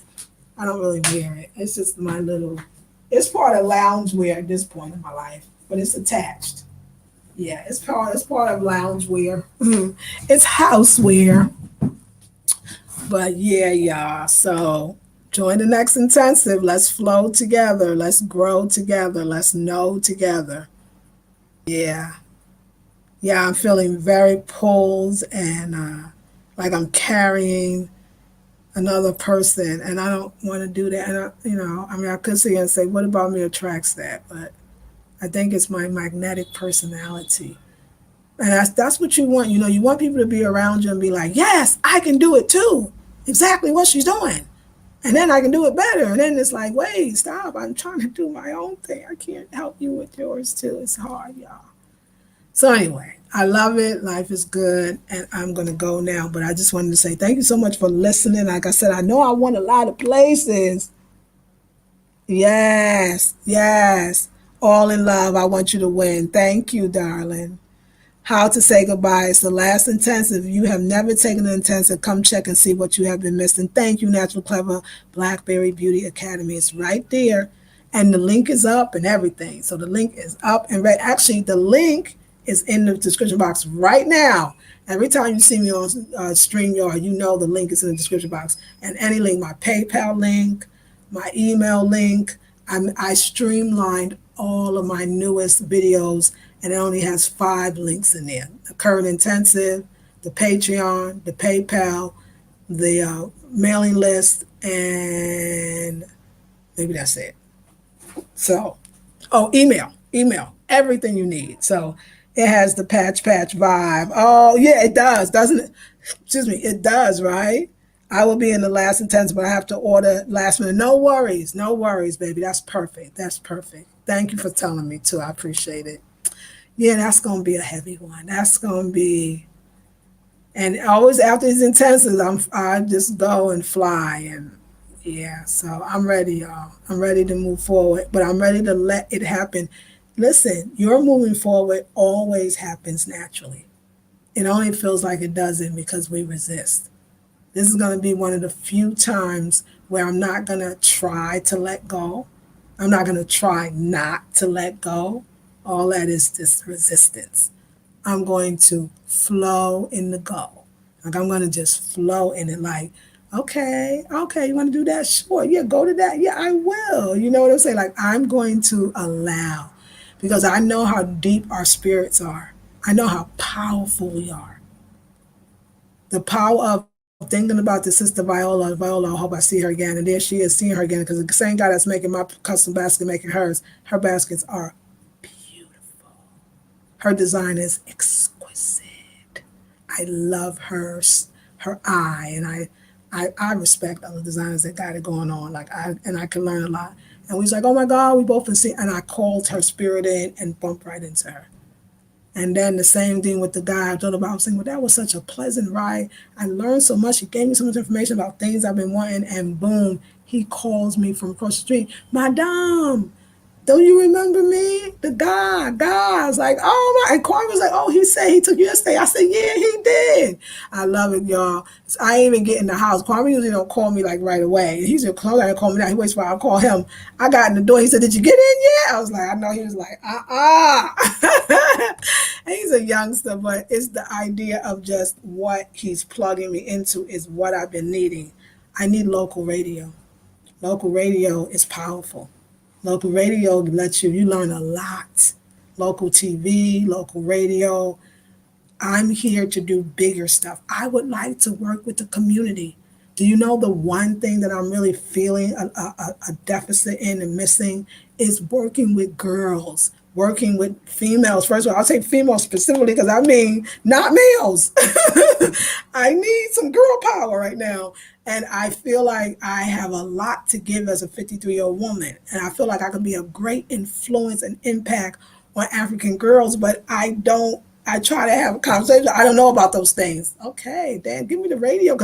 I don't really wear it. It's just my little. It's part of lounge wear at this point in my life, but it's attached. Yeah, it's part of lounge wear. It's housewear. But yeah, y'all. So join the next intensive. Let's flow together. Let's grow together. Let's know together. Yeah. Yeah, I'm feeling very pulled and like I'm carrying another person, and I don't want to do that. And I mean, I could sit here and say, "What about me attracts that?" But I think it's my magnetic personality, and that's what you want. You want people to be around you and be like, "Yes, I can do it too. Exactly what she's doing." And then I can do it better. And then it's like, wait, stop. I'm trying to do my own thing. I can't help you with yours too. It's hard, y'all. So anyway, I love it. Life is good. And I'm going to go now. But I just wanted to say thank you so much for listening. Like I said, I know I went a lot of places. Yes, yes. All in love. I want you to win. Thank you, darling. How to say goodbye. It's the last intensive. If you have never taken an intensive, come check and see what you have been missing. Thank you, Natural Clever Blackberry Beauty Academy. It's right there. And the link is up and everything. So the link is up and right. Actually, the link is in the description box right now. Every time you see me on StreamYard, you know the link is in the description box. And any link, my PayPal link, my email link, I streamlined all of my newest videos, and it only has 5 links in there: the current intensive, the Patreon, the PayPal, the mailing list, and maybe that's it. So, oh, email, everything you need. So it has the patch vibe. Oh, yeah, it does, doesn't it? Excuse me, it does, right? I will be in the last intensive, but I have to order last minute. No worries, baby. That's perfect. That's perfect. Thank you for telling me too. I appreciate it. Yeah, that's gonna be a heavy one. That's gonna be, and always after these intensives, I just go and fly, and yeah. So I'm ready, y'all. I'm ready to move forward, but I'm ready to let it happen. Listen, your moving forward always happens naturally. It only feels like it doesn't because we resist. This is going to be one of the few times where I'm not going to try to let go. I'm not going to try not to let go. All that is just resistance. I'm going to flow in the go. Like I'm going to just flow in it like, okay, you want to do that? Sure. Yeah, go to that. Yeah, I will. You know what I'm saying? Like I'm going to allow because I know how deep our spirits are. I know how powerful we are. The power of thinking about the sister Viola, I hope I see her again. And there she is, seeing her again, because the same guy that's making my custom basket, making hers, her baskets are beautiful. Her design is exquisite. I love her eye, and I respect other designers that got it going on. I can learn a lot. And we was like, oh my God, we both been seeing, and I called her spirit in and bumped right into her. And then the same thing with the guy I told about. I was saying, well, that was such a pleasant ride. I learned so much. He gave me so much information about things I've been wanting. And boom, he calls me from across the street. Madame, don't you remember me? The guy. I was like, oh my. And Kwame was like, oh, he said he took you yesterday. I said, yeah, he did. I love it, y'all. So I ain't even get in the house. Kwame usually don't call me like right away. He's usually call me now. He waits for I'll call him. I got in the door. He said, did you get in yet? I was like, I know. He was like, And he's a youngster, but it's the idea of just what he's plugging me into is what I've been needing. I need local radio. Local radio is powerful. Local radio lets you learn a lot. Local TV, local radio. I'm here to do bigger stuff. I would like to work with the community. Do you know the one thing that I'm really feeling a deficit in and missing is working with girls, working with females. First of all, I'll say females specifically because I mean not males. I need some girl power right now. And I feel like I have a lot to give as a 53-year-old woman. And I feel like I can be a great influence and impact on African girls, but I don't. I try to have a conversation. I don't know about those things. Okay, Dan, give me the radio.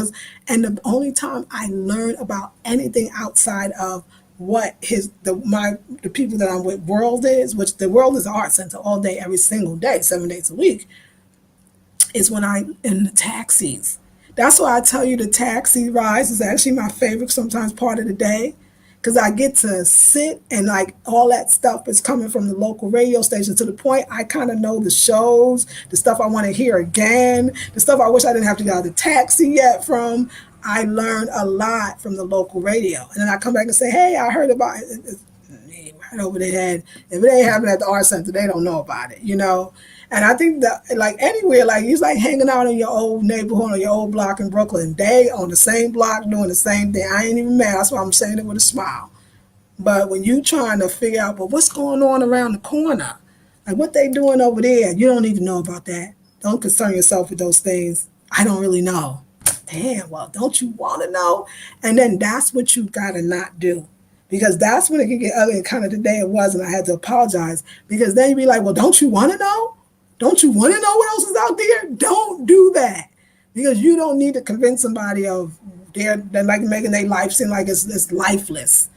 And the only time I learn about anything outside of what the people that I'm with world is, which the world is an art center all day, every single day, 7 days a week, is when I'm in the taxis. That's why I tell you the taxi rides is actually my favorite sometimes part of the day because I get to sit and like all that stuff is coming from the local radio station to the point I kind of know the shows, the stuff I want to hear again, the stuff I wish I didn't have to get out of the taxi yet from. I learned a lot from the local radio. And then I come back and say, hey, I heard about it. It's right over their head. If it ain't happening at the art center, they don't know about it, you know? And I think that like anywhere, like it's like hanging out in your old neighborhood or your old block in Brooklyn. They on the same block doing the same thing. I ain't even mad. That's why I'm saying it with a smile. But when you trying to figure out, well, what's going on around the corner? Like what they doing over there, you don't need to know about that. Don't concern yourself with those things. I don't really know. Damn, well, don't you want to know? And then that's what you got to not do. Because that's when it can get ugly. And kind of the day it was, and I had to apologize. Because then you'd be like, well, don't you want to know? Don't you want to know what else is out there? Don't do that. Because you don't need to convince somebody of they're like making their life seem like it's lifeless.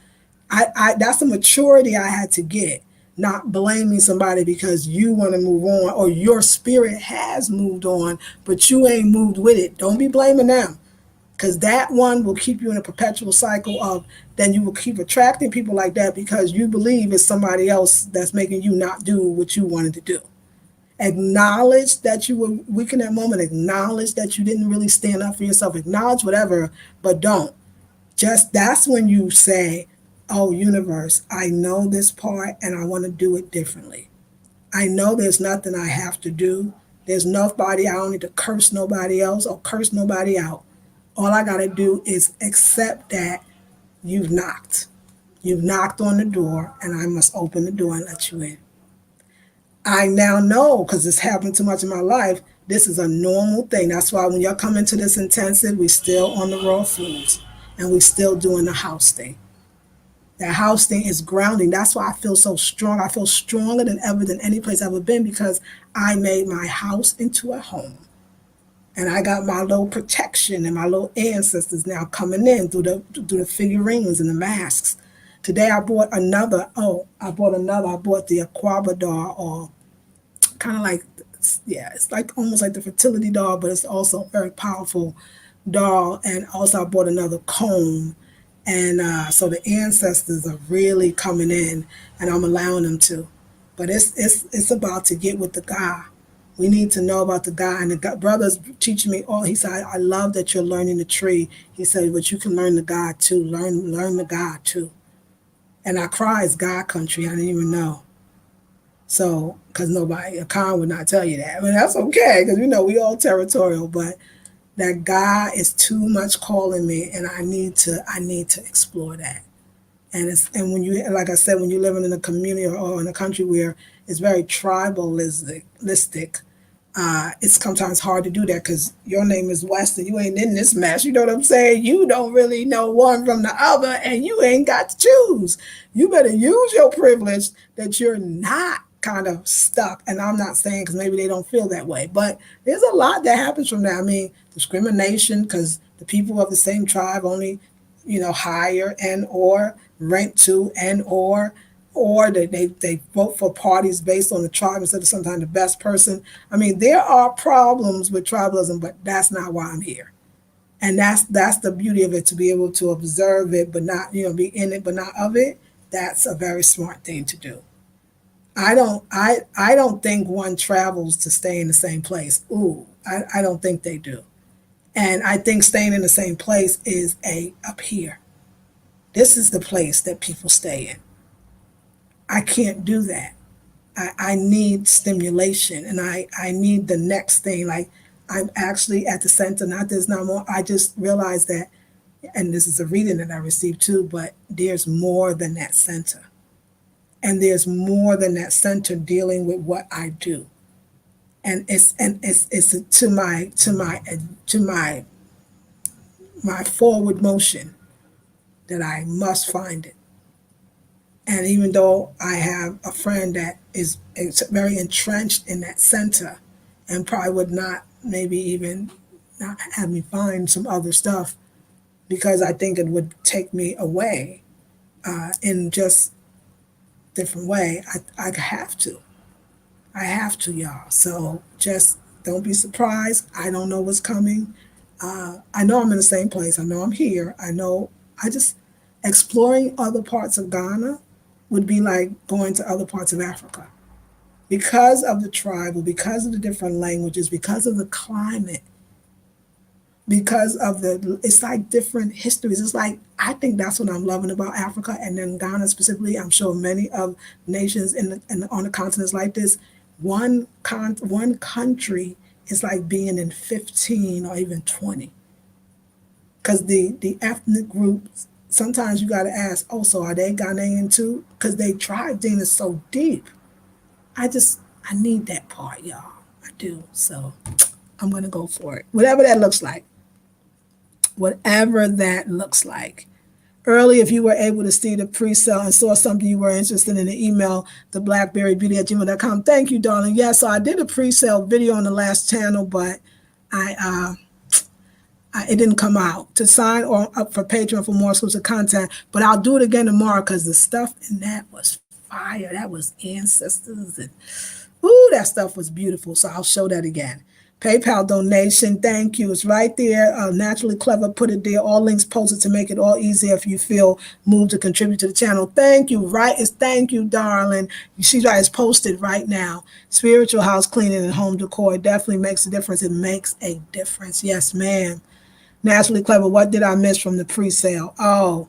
That's the maturity I had to get, not blaming somebody because you want to move on or your spirit has moved on, but you ain't moved with it. Don't be blaming them because that one will keep you in a perpetual cycle of then you will keep attracting people like that because you believe it's somebody else that's making you not do what you wanted to do. Acknowledge that you were weak in that moment. Acknowledge that you didn't really stand up for yourself. Acknowledge whatever, but don't. Just that's when you say, oh, universe, I know this part and I want to do it differently. I know there's nothing I have to do. There's nobody, I don't need to curse nobody else or curse nobody out. All I got to do is accept that you've knocked. You've knocked on the door and I must open the door and let you in. I now know, because it's happened too much in my life, this is a normal thing. That's why when y'all come into this intensive, we still on the raw foods and we still doing the house thing. That house thing is grounding. That's why I feel so strong. I feel stronger than ever than any place I've ever been because I made my house into a home. And I got my little protection and my little ancestors now coming in through the figurines and the masks. Today I bought another. I bought the Aquaba doll, or kind of like, yeah, it's like almost like the fertility doll, but it's also a very powerful doll. And also I bought another comb. And so the ancestors are really coming in, and I'm allowing them to. But it's about to get with the God. We need to know about the God. And the God, brother's teaching me all. He said, I love that you're learning the tree. He said, but you can learn the God too. Learn the God too. And I cry, it's God country. I didn't even know. So, because nobody, a con would not tell you that. I mean, that's okay, because we all territorial, but that God is too much calling me, and I need to explore that. And when you, like I said, when you're living in a community or in a country where it's very tribalistic, it's sometimes hard to do that because your name is West and you ain't in this mess. You know what I'm saying? You don't really know one from the other, and you ain't got to choose. You better use your privilege that you're not kind of stuck. And I'm not saying because maybe they don't feel that way, but there's a lot that happens from that. I mean, discrimination because the people of the same tribe only, hire and or rent to and or they vote for parties based on the tribe instead of sometimes the best person. I mean, there are problems with tribalism, but that's not why I'm here. And that's the beauty of it, to be able to observe it, but not, be in it, but not of it. That's a very smart thing to do. I don't think one travels to stay in the same place. I don't think they do. And I think staying in the same place is up here. This is the place that people stay in. I can't do that. I need stimulation, and I need the next thing. Like, I'm actually at the center, not there's not more. I just realized that, and this is a reading that I received too, but there's more than that center. And there's more than that center dealing with what I do. And it's to my forward motion that I must find it. And even though I have a friend that is very entrenched in that center and probably would not maybe even not have me find some other stuff because I think it would take me away, in just different way. I have to. I have to, y'all. So just don't be surprised. I don't know what's coming. I know I'm in the same place. I know I'm here. I know I just exploring other parts of Ghana would be like going to other parts of Africa because of the tribal, because of the different languages, because of the climate, because of it's like different histories. It's like, I think that's what I'm loving about Africa, and then Ghana specifically. I'm sure many of nations on the continents like this. One country is like being in 15 or even 20, because the ethnic groups, sometimes you got to ask, oh, so are they Ghanaian too? Because they tribe thing is so deep. I need that part, y'all. I do. So I'm gonna go for it, whatever that looks like. Whatever that looks like. Early, if you were able to see the pre-sale and saw something you were interested in, the email, the blackberrybeauty@gmail.com. Thank you, darling. Yeah, so I did a pre-sale video on the last channel, but I it didn't come out. To sign or up for Patreon for more exclusive content, but I'll do it again tomorrow because the stuff in that was fire. That was ancestors, and ooh, that stuff was beautiful. So I'll show that again. PayPal donation, thank you. It's right there. Naturally Clever put it there. All links posted to make it all easier if you feel moved to contribute to the channel. Thank you. Right, it's thank you, darling. She's right. It's posted right now. Spiritual house cleaning and home decor, it definitely makes a difference. It makes a difference. Yes, ma'am. Naturally Clever, what did I miss from the pre-sale? Oh,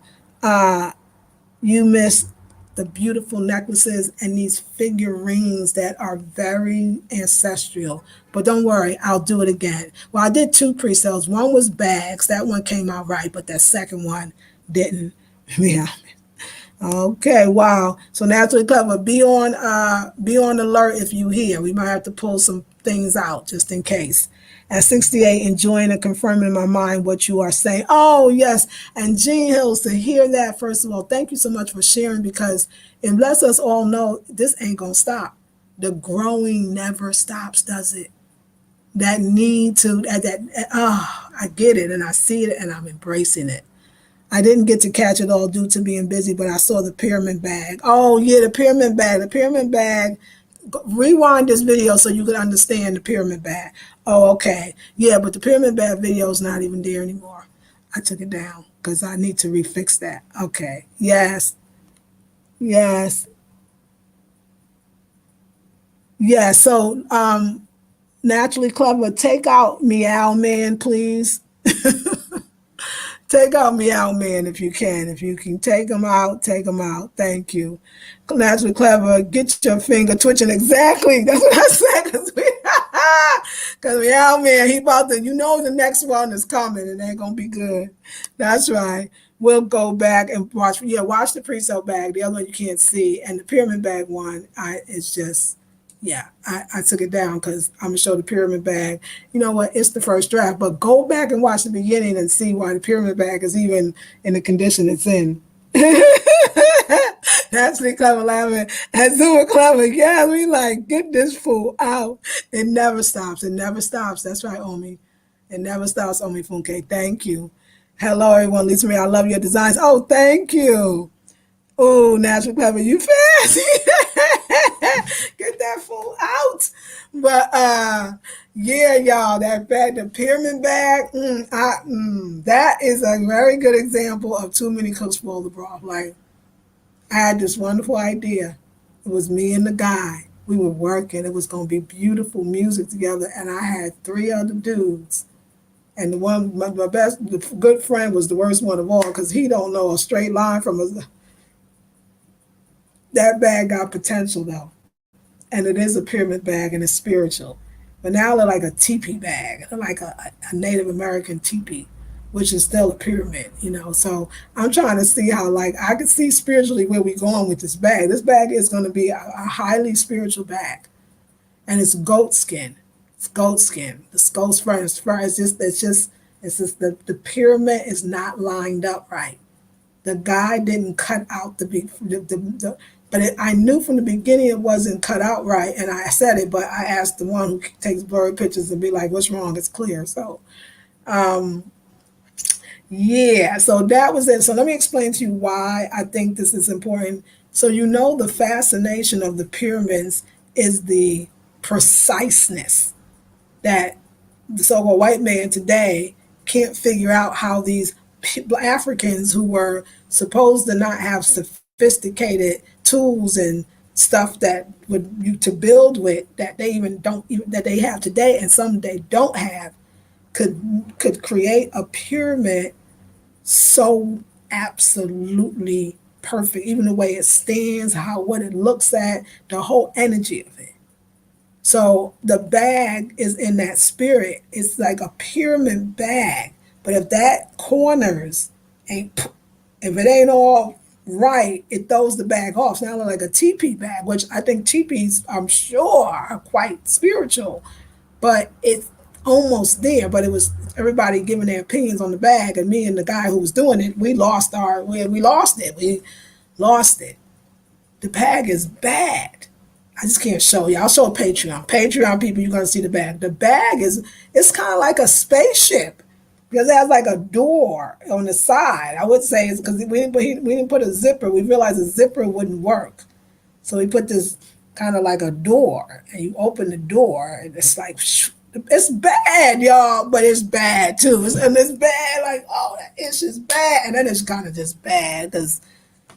you missed the beautiful necklaces and these figurines that are very ancestral. But don't worry, I'll do it again. Well, I did two pre-sales. One was bags. That one came out right, but that second one didn't. Yeah. Okay, wow. So Naturally Clever, be on alert if you hear. We might have to pull some things out just in case. At 68, enjoying and confirming in my mind what you are saying. Oh, yes. And Jean Hills, to hear that, first of all, thank you so much for sharing, because it lets us all know this ain't going to stop. The growing never stops, does it? That need to, I get it and I see it and I'm embracing it. I didn't get to catch it all due to being busy, but I saw the pyramid bag. Oh, yeah, the pyramid bag. The pyramid bag. Rewind this video so you can understand the pyramid bag. Oh, okay. Yeah, but the pyramid bag video is not even there anymore. I took it down because I need to refix that. Okay. Yes. Yes. Yeah. So, Naturally Clever, take out Meow Man, please. Take out Meow Man if you can. If you can take him out, take him out. Thank you. Naturally Clever, get your finger twitching. Exactly. That's what I said. Because Meow Man, he about to, the next one is coming. It ain't going to be good. That's right. We'll go back and watch the pre-sale bag. The other one you can't see. And the pyramid bag one, it's just, yeah, I took it down because I'm going to show the pyramid bag. You know what? It's the first draft, but go back and watch the beginning and see why the pyramid bag is even in the condition it's in. That's me Clever laughing. And super Clever. Yeah, we like, get this fool out. It never stops. It never stops. That's right, Omi. It never stops, Omi Funke. Thank you. Hello, everyone. Lisa Marie, I love your designs. Oh, thank you. Oh, Naturally Clever, you fast. Get that fool out. But yeah, y'all, that bag, the pyramid bag, that is a very good example of too many cooks spoil the broth. Like, I had this wonderful idea. It was me and the guy. We were working. It was going to be beautiful music together. And I had three other dudes. And the one, my the good friend was the worst one of all because he don't know a straight line from a. That bag got potential though. And it is a pyramid bag and it's spiritual. But now they're like a teepee bag. They're like a Native American teepee, which is still a pyramid, So I'm trying to see how, like, I can see spiritually where we're going with this bag. This bag is going to be a highly spiritual bag. And it's goat skin. It's goat skin. The goat's fur is fur. It's just the pyramid is not lined up right. The guy didn't cut out I knew from the beginning it wasn't cut out right, and I said it, but I asked the one who takes blurry pictures to be like, what's wrong? It's clear. So, Yeah, so that was it. So let me explain to you why I think this is important. So you know the fascination of the pyramids is the preciseness that the so-called white man today can't figure out how these Africans who were supposed to not have sophisticated tools and stuff that would you to build with that they even don't even that they have today and some they don't have could create a pyramid so absolutely perfect, even the way it stands, how what it looks at, the whole energy of it. So the bag is in that spirit. It's like a pyramid bag. But if that corners ain't, if it ain't all right, it throws the bag off. It's not like a teepee bag, which I think teepees, I'm sure, are quite spiritual, but it's almost there. But it was everybody giving their opinions on the bag, and me and the guy who was doing it, we lost it. We lost it. The bag is bad. I just can't show you. I'll show Patreon. Patreon people, you're gonna see the bag. The bag is it's kind of like a spaceship because it has like a door on the side. I would say it's because we didn't put a zipper. We realized a zipper wouldn't work, so we put this kind of like a door, and you open the door, and it's like it's bad, y'all, but it's bad too. And it's bad, like oh, that ish is bad, and then it's kind of just bad because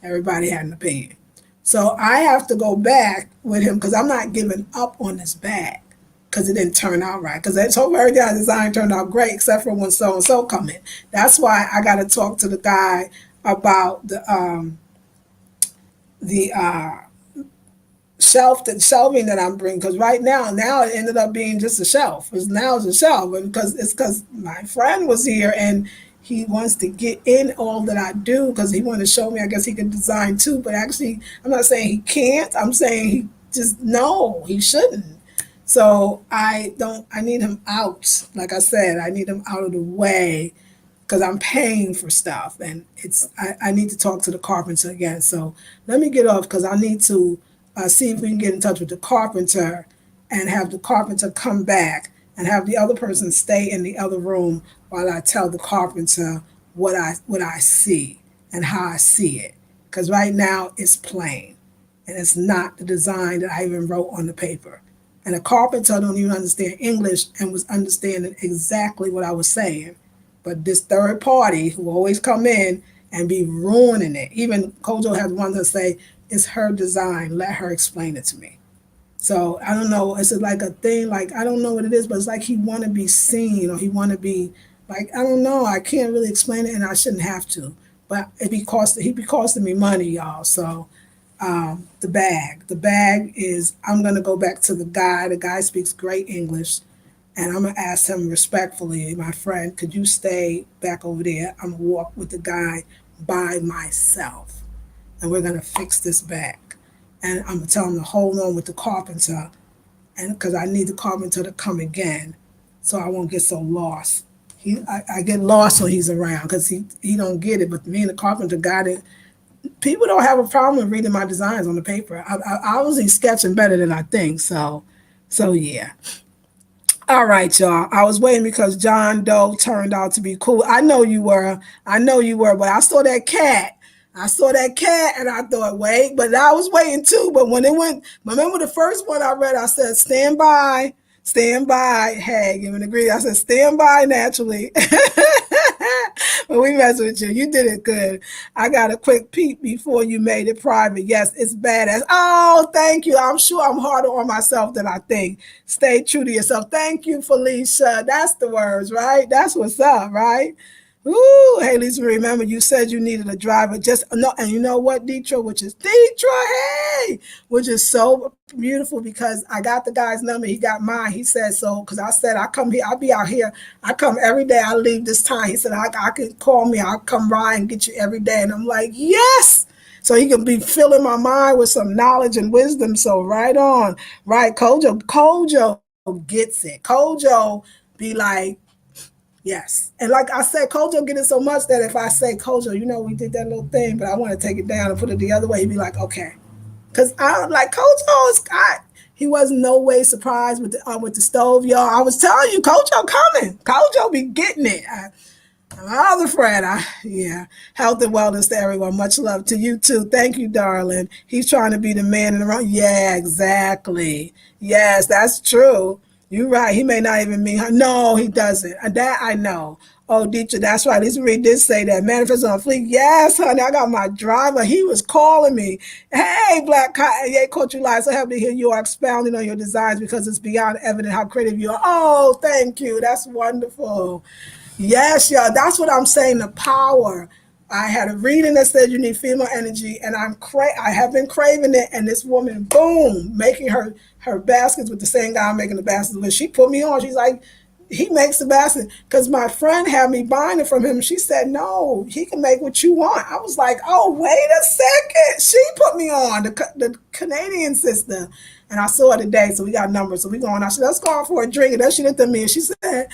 everybody had an opinion. So I have to go back with him because I'm not giving up on this bag because it didn't turn out right. Because that's whole everything I designed turned out great except for when so and so come in. That's why I got to talk to the guy about the shelf the shelving that I'm bringing because right now it ended up being just a shelf. It's a shelf and because my friend was here and he wants to get in all that I do because he wanted to show me. I guess he can design too, but actually I'm not saying he can't. I'm saying he just no, he shouldn't. So I don't. I need him out. Like I said, I need him out of the way because I'm paying for stuff, and I need to talk to the carpenter again. So let me get off because I need to see if we can get in touch with the carpenter and have the carpenter come back and have the other person stay in the other room while I tell the carpenter what I see and how I see it. Because right now it's plain and it's not the design that I even wrote on the paper. And the carpenter don't even understand English and was understanding exactly what I was saying. But this third party who always come in and be ruining it. Even Kojo has one that say, it's her design. Let her explain it to me. So I don't know. It's like a thing. Like I don't know what it is, but it's like he want to be seen or he want to be like I don't know. I can't really explain it, and I shouldn't have to. But he be costing me money, y'all. So the bag is. I'm gonna go back to the guy. The guy speaks great English, and I'm gonna ask him respectfully, my friend, could you stay back over there? I'm gonna walk with the guy by myself, and we're gonna fix this bag. And I'm gonna tell him to hold on with the carpenter, and because I need the carpenter to come again, so I won't get so lost. I get lost when he's around because he don't get it. But me and the carpenter got it. People don't have a problem with reading my designs on the paper. I was sketching better than I think. So yeah. All right, y'all. I was waiting because John Doe turned out to be cool. I know you were. I know you were, but I saw that cat. I saw that cat and I thought, wait, but I was waiting too. But when it went, remember the first one I read, I said, stand by. Hey, give an agree. I said, stand by naturally. But we mess with you. You did it good. I got a quick peek before you made it private. Yes, it's badass. Oh, thank you. I'm sure I'm harder on myself than I think. Stay true to yourself. Thank you, Felicia. That's the words, right? That's what's up, right? Ooh, hey, Lisa, remember you said you needed a driver. Just no, and you know what, Detroit, hey, which is so beautiful because I got the guy's number, he got mine. He said so because I said I come here, I'll be out here. I come every day. I leave this time. He said I can call me. I'll come by and get you every day. And I'm like, yes. So he can be filling my mind with some knowledge and wisdom. So right on, right? Kojo gets it. Kojo be like. Yes. And like I said, Kojo get it so much that if I say, Kojo, we did that little thing, but I want to take it down and put it the other way, he'd be like, okay. Because I like Kojo is God. He wasn't no way surprised with the stove, y'all. I was telling you, Kojo coming. Kojo be getting it. My other friend, yeah, health and wellness to everyone. Much love to you too. Thank you, darling. He's trying to be the man in the room. Yeah, exactly. Yes, that's true. You're right. He may not even mean her. No, he doesn't. That I know. Oh, Dietrich, that's right. Let's read this. Say that. Manifest on fleek. Yes, honey. I got my driver. He was calling me. Hey, Black Cotton. Yeah, Coach, you live. So happy to hear you are expounding on your designs because it's beyond evident how creative you are. Oh, thank you. That's wonderful. Yes, y'all. That's what I'm saying. The power. I had a reading that said you need female energy, and I have been craving it. And this woman, boom, making her baskets with the same guy I'm making the baskets with. She put me on. She's like, he makes the basket because my friend had me buying it from him. She said, no, he can make what you want. I was like, oh, wait a second. She put me on, the Canadian sister. And I saw her today, so we got numbers. So we going out. She said, let's go out for a drink. And then she looked at me and she said,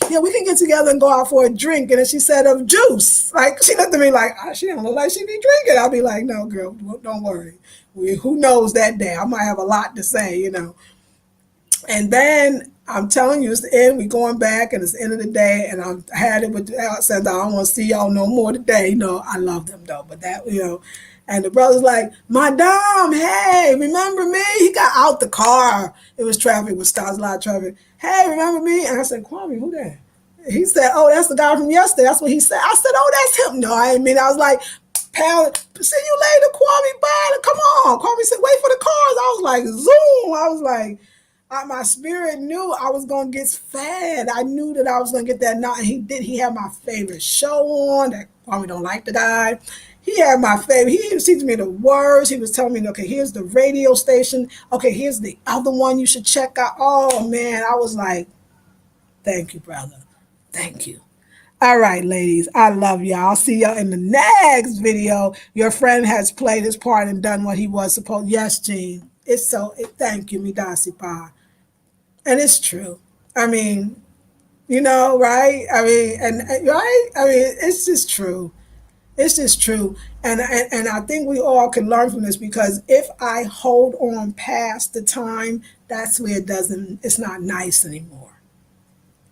yeah, we can get together and go out for a drink. And then she said, of juice. Like, she looked at me like, oh, she don't look like she be drinking. I'll be like, no, girl, don't worry. Who knows that day? I might have a lot to say. And then I'm telling you, it's the end. We going back, and it's the end of the day. And I had it with said, I don't want to see y'all no more today. I love them though, but that. And the brother's like, Madame, hey, remember me? He got out the car. It was traffic, it was stars, a lot of traffic. Hey, remember me? And I said, Kwame, who that? He said, oh, that's the guy from yesterday. That's what he said. I said, oh, that's him. No, I didn't mean. I was like, pal, see you later, Kwame. Bye. Come on. Kwame said, wait for the cars. I was like, zoom. I was like, my spirit knew I was gonna get fed. I knew that I was gonna get that knot, and he did. He had my favorite show on. That Kwame don't like the guy. He had my favorite. He was teaching me the words. He was telling me, okay, here's the radio station. Okay, here's the other one you should check out. Oh man, I was like, thank you, brother. Thank you. All right, ladies, I love y'all. I'll see y'all in the next video. Your friend has played his part and done what he was supposed. Yes, Gene. Thank you, Midasi Pa. And it's true. I mean, right? I mean, and right? I mean, it's just true. It's just true. And I think we all can learn from this because if I hold on past the time, that's where it's not nice anymore.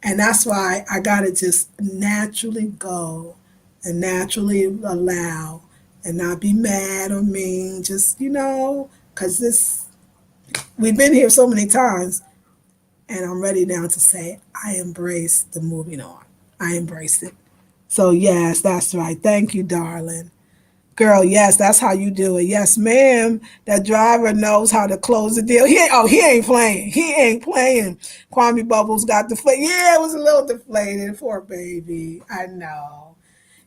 And that's why I got to just naturally go and naturally allow and not be mad or mean, just, because we've been here so many times. And I'm ready now to say, I embrace the moving on. I embrace it. So, yes, that's right. Thank you, darling. Girl, yes, that's how you do it. Yes, ma'am. That driver knows how to close the deal. He ain't playing. He ain't playing. Kwame Bubbles got deflated. Yeah, it was a little deflated. Poor baby. I know.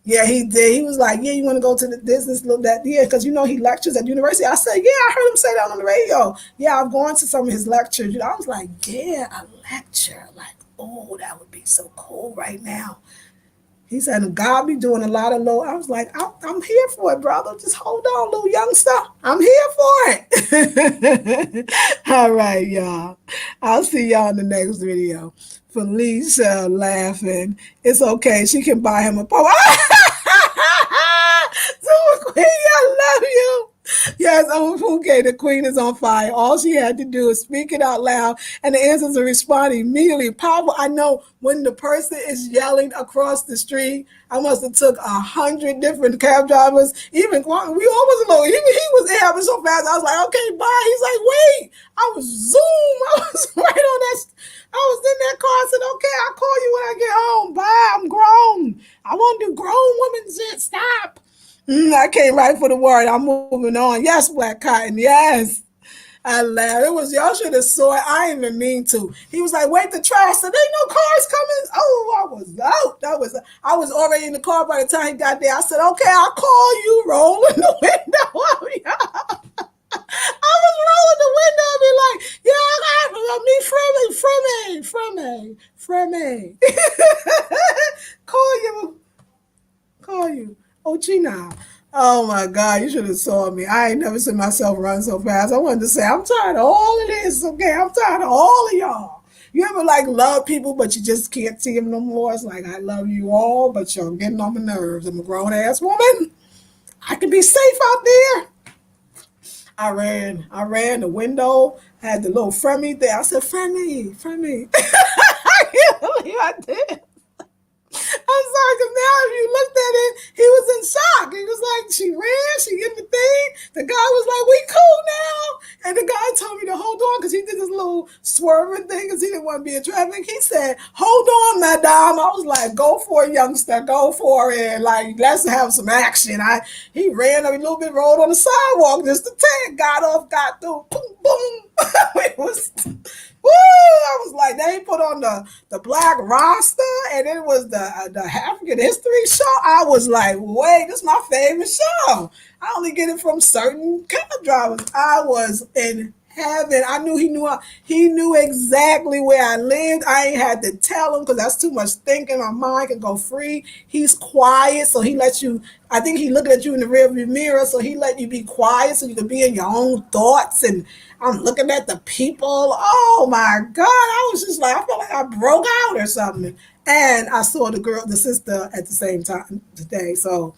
Yeah, he did. He was like, yeah, you want to go to the business, look that, yeah, because he lectures at university. I said, yeah, I heard him say that on the radio. Yeah, I've gone to some of his lectures. I was like, yeah, a lecture. Like, oh, that would be so cool right now. He said, God be doing a lot of low. I was like, I'm here for it, brother. Just hold on, little youngster. I'm here for it. All right, y'all. I'll see y'all in the next video. Felicia laughing. It's okay. She can buy him a pole. Super Queen, I love you. Yes, okay, the queen is on fire. All she had to do is speak it out loud, and the answers are responding immediately. Powerful. I know when the person is yelling across the street, I must have took 100 different cab drivers. Even we almost alone. Even he was having so fast. I was like, okay, bye. He's like, wait. I was zoom. I was right on that. I was in that car. I said, okay, I'll call you when I get home. Bye. I'm grown. I want to do grown women shit. Stop. I came right for the word. I'm moving on. Yes, Black Cotton. Yes. I laughed. Y'all should have saw it. I didn't even mean to. He was like, wait, the trash. So there ain't no cars coming. Oh, I was out. I was already in the car by the time he got there. I said, okay, I'll call you. Rolling the window. I was rolling the window and be like, yeah, I got me, Freme. Call you. Oh, Gina. Oh my God, you should have saw me. I ain't never seen myself run so fast. I wanted to say, I'm tired of all of this, okay? I'm tired of all of y'all. You ever love people, but you just can't see them no more? It's like, I love you all, but you're getting on my nerves. I'm a grown ass woman. I can be safe out there. I ran the window, had the little Fremy there. I said, Fremy. I can't believe I did. I'm sorry, because now if you looked at it, he was in shock. He was like, she ran, she in the thing. The guy was like, we cool now. And the guy told me to hold on because he did this little swerving thing because he didn't want to be in traffic. He said, hold on, madam. I was like, go for it, youngster. Go for it. Like, let's have some action. He ran a little bit, rolled on the sidewalk just to take, got off, got through, boom, boom. It was, woo! I was like, they put on the black roster, and it was the African history show. I was like, wait, this is my favorite show. I only get it from certain cab drivers. I was in heaven. I knew he knew exactly where I lived. I ain't had to tell him because that's too much thinking. My mind can go free. He's quiet, so he lets you. I think he looking at you in the rearview mirror, so he let you be quiet so you can be in your own thoughts. And I'm looking at the people. Oh my God! I was just like, I felt like I broke out or something. And I saw the sister at the same time today. So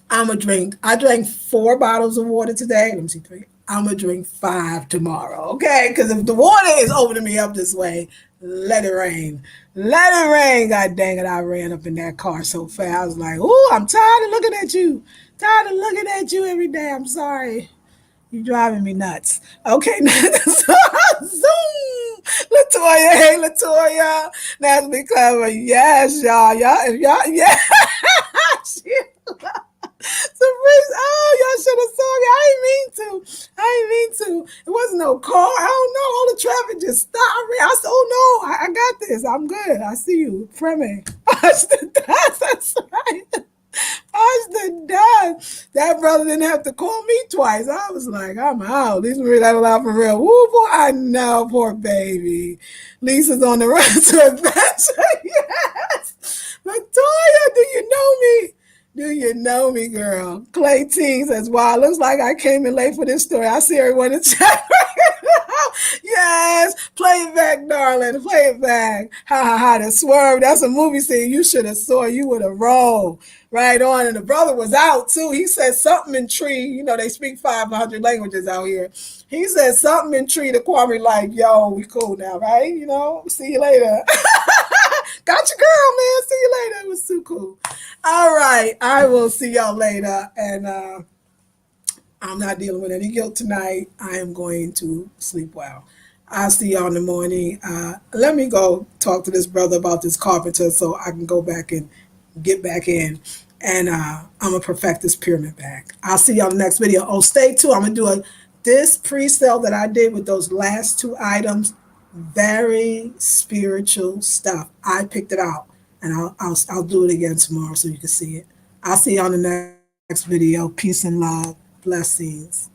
I'm a drink. I drank 4 bottles of water today. Let me see, 3. I'm gonna drink 5 tomorrow, okay? Because if the water is opening me up this way, let it rain. Let it rain. God dang it, I ran up in that car so fast. I was like, ooh, I'm tired of looking at you. Tired of looking at you every day. I'm sorry. You're driving me nuts. Okay, zoom. Latoya, hey Latoya. Natalie Clever. Yes, y'all. Y'all, yeah. Oh, y'all should have saw me. I didn't mean to. It wasn't no car. I don't know. All the traffic just stopped. I said, oh no, I got this. I'm good. I see you. Preme. Watch the dust. That's right. Watch the dust. That brother didn't have to call me twice. I was like, I'm out. These really that allowed for real. Woo, boy, I know, poor baby. Lisa's on the run to adventure. Yes. Latoya, do you know me? Do you know me, girl? Clay T says, wow, looks like I came in late for this story. I see everyone in the chat right now. Yes, play it back, darling. Play it back. Ha ha ha, the swerve. That's a movie scene. You should have saw. You would have rolled right on. And the brother was out, too. He said something in tree. You know, they speak 500 languages out here. He said something in tree to Kwame like, yo, we cool now, right? You know, see you later. Got your girl, man. See you later. It was too cool. All right. I will see y'all later. And I'm not dealing with any guilt tonight. I am going to sleep well. I'll see y'all in the morning. Let me go talk to this brother about this carpenter so I can go back and get back in. And I'm going to perfect this pyramid bag. I'll see y'all in the next video. Oh, stay tuned. I'm going to do this pre-sale that I did with those last 2 items. Very spiritual stuff. I picked it out, and I'll do it again tomorrow so you can see it. I'll see you on the next video. Peace and love. Blessings.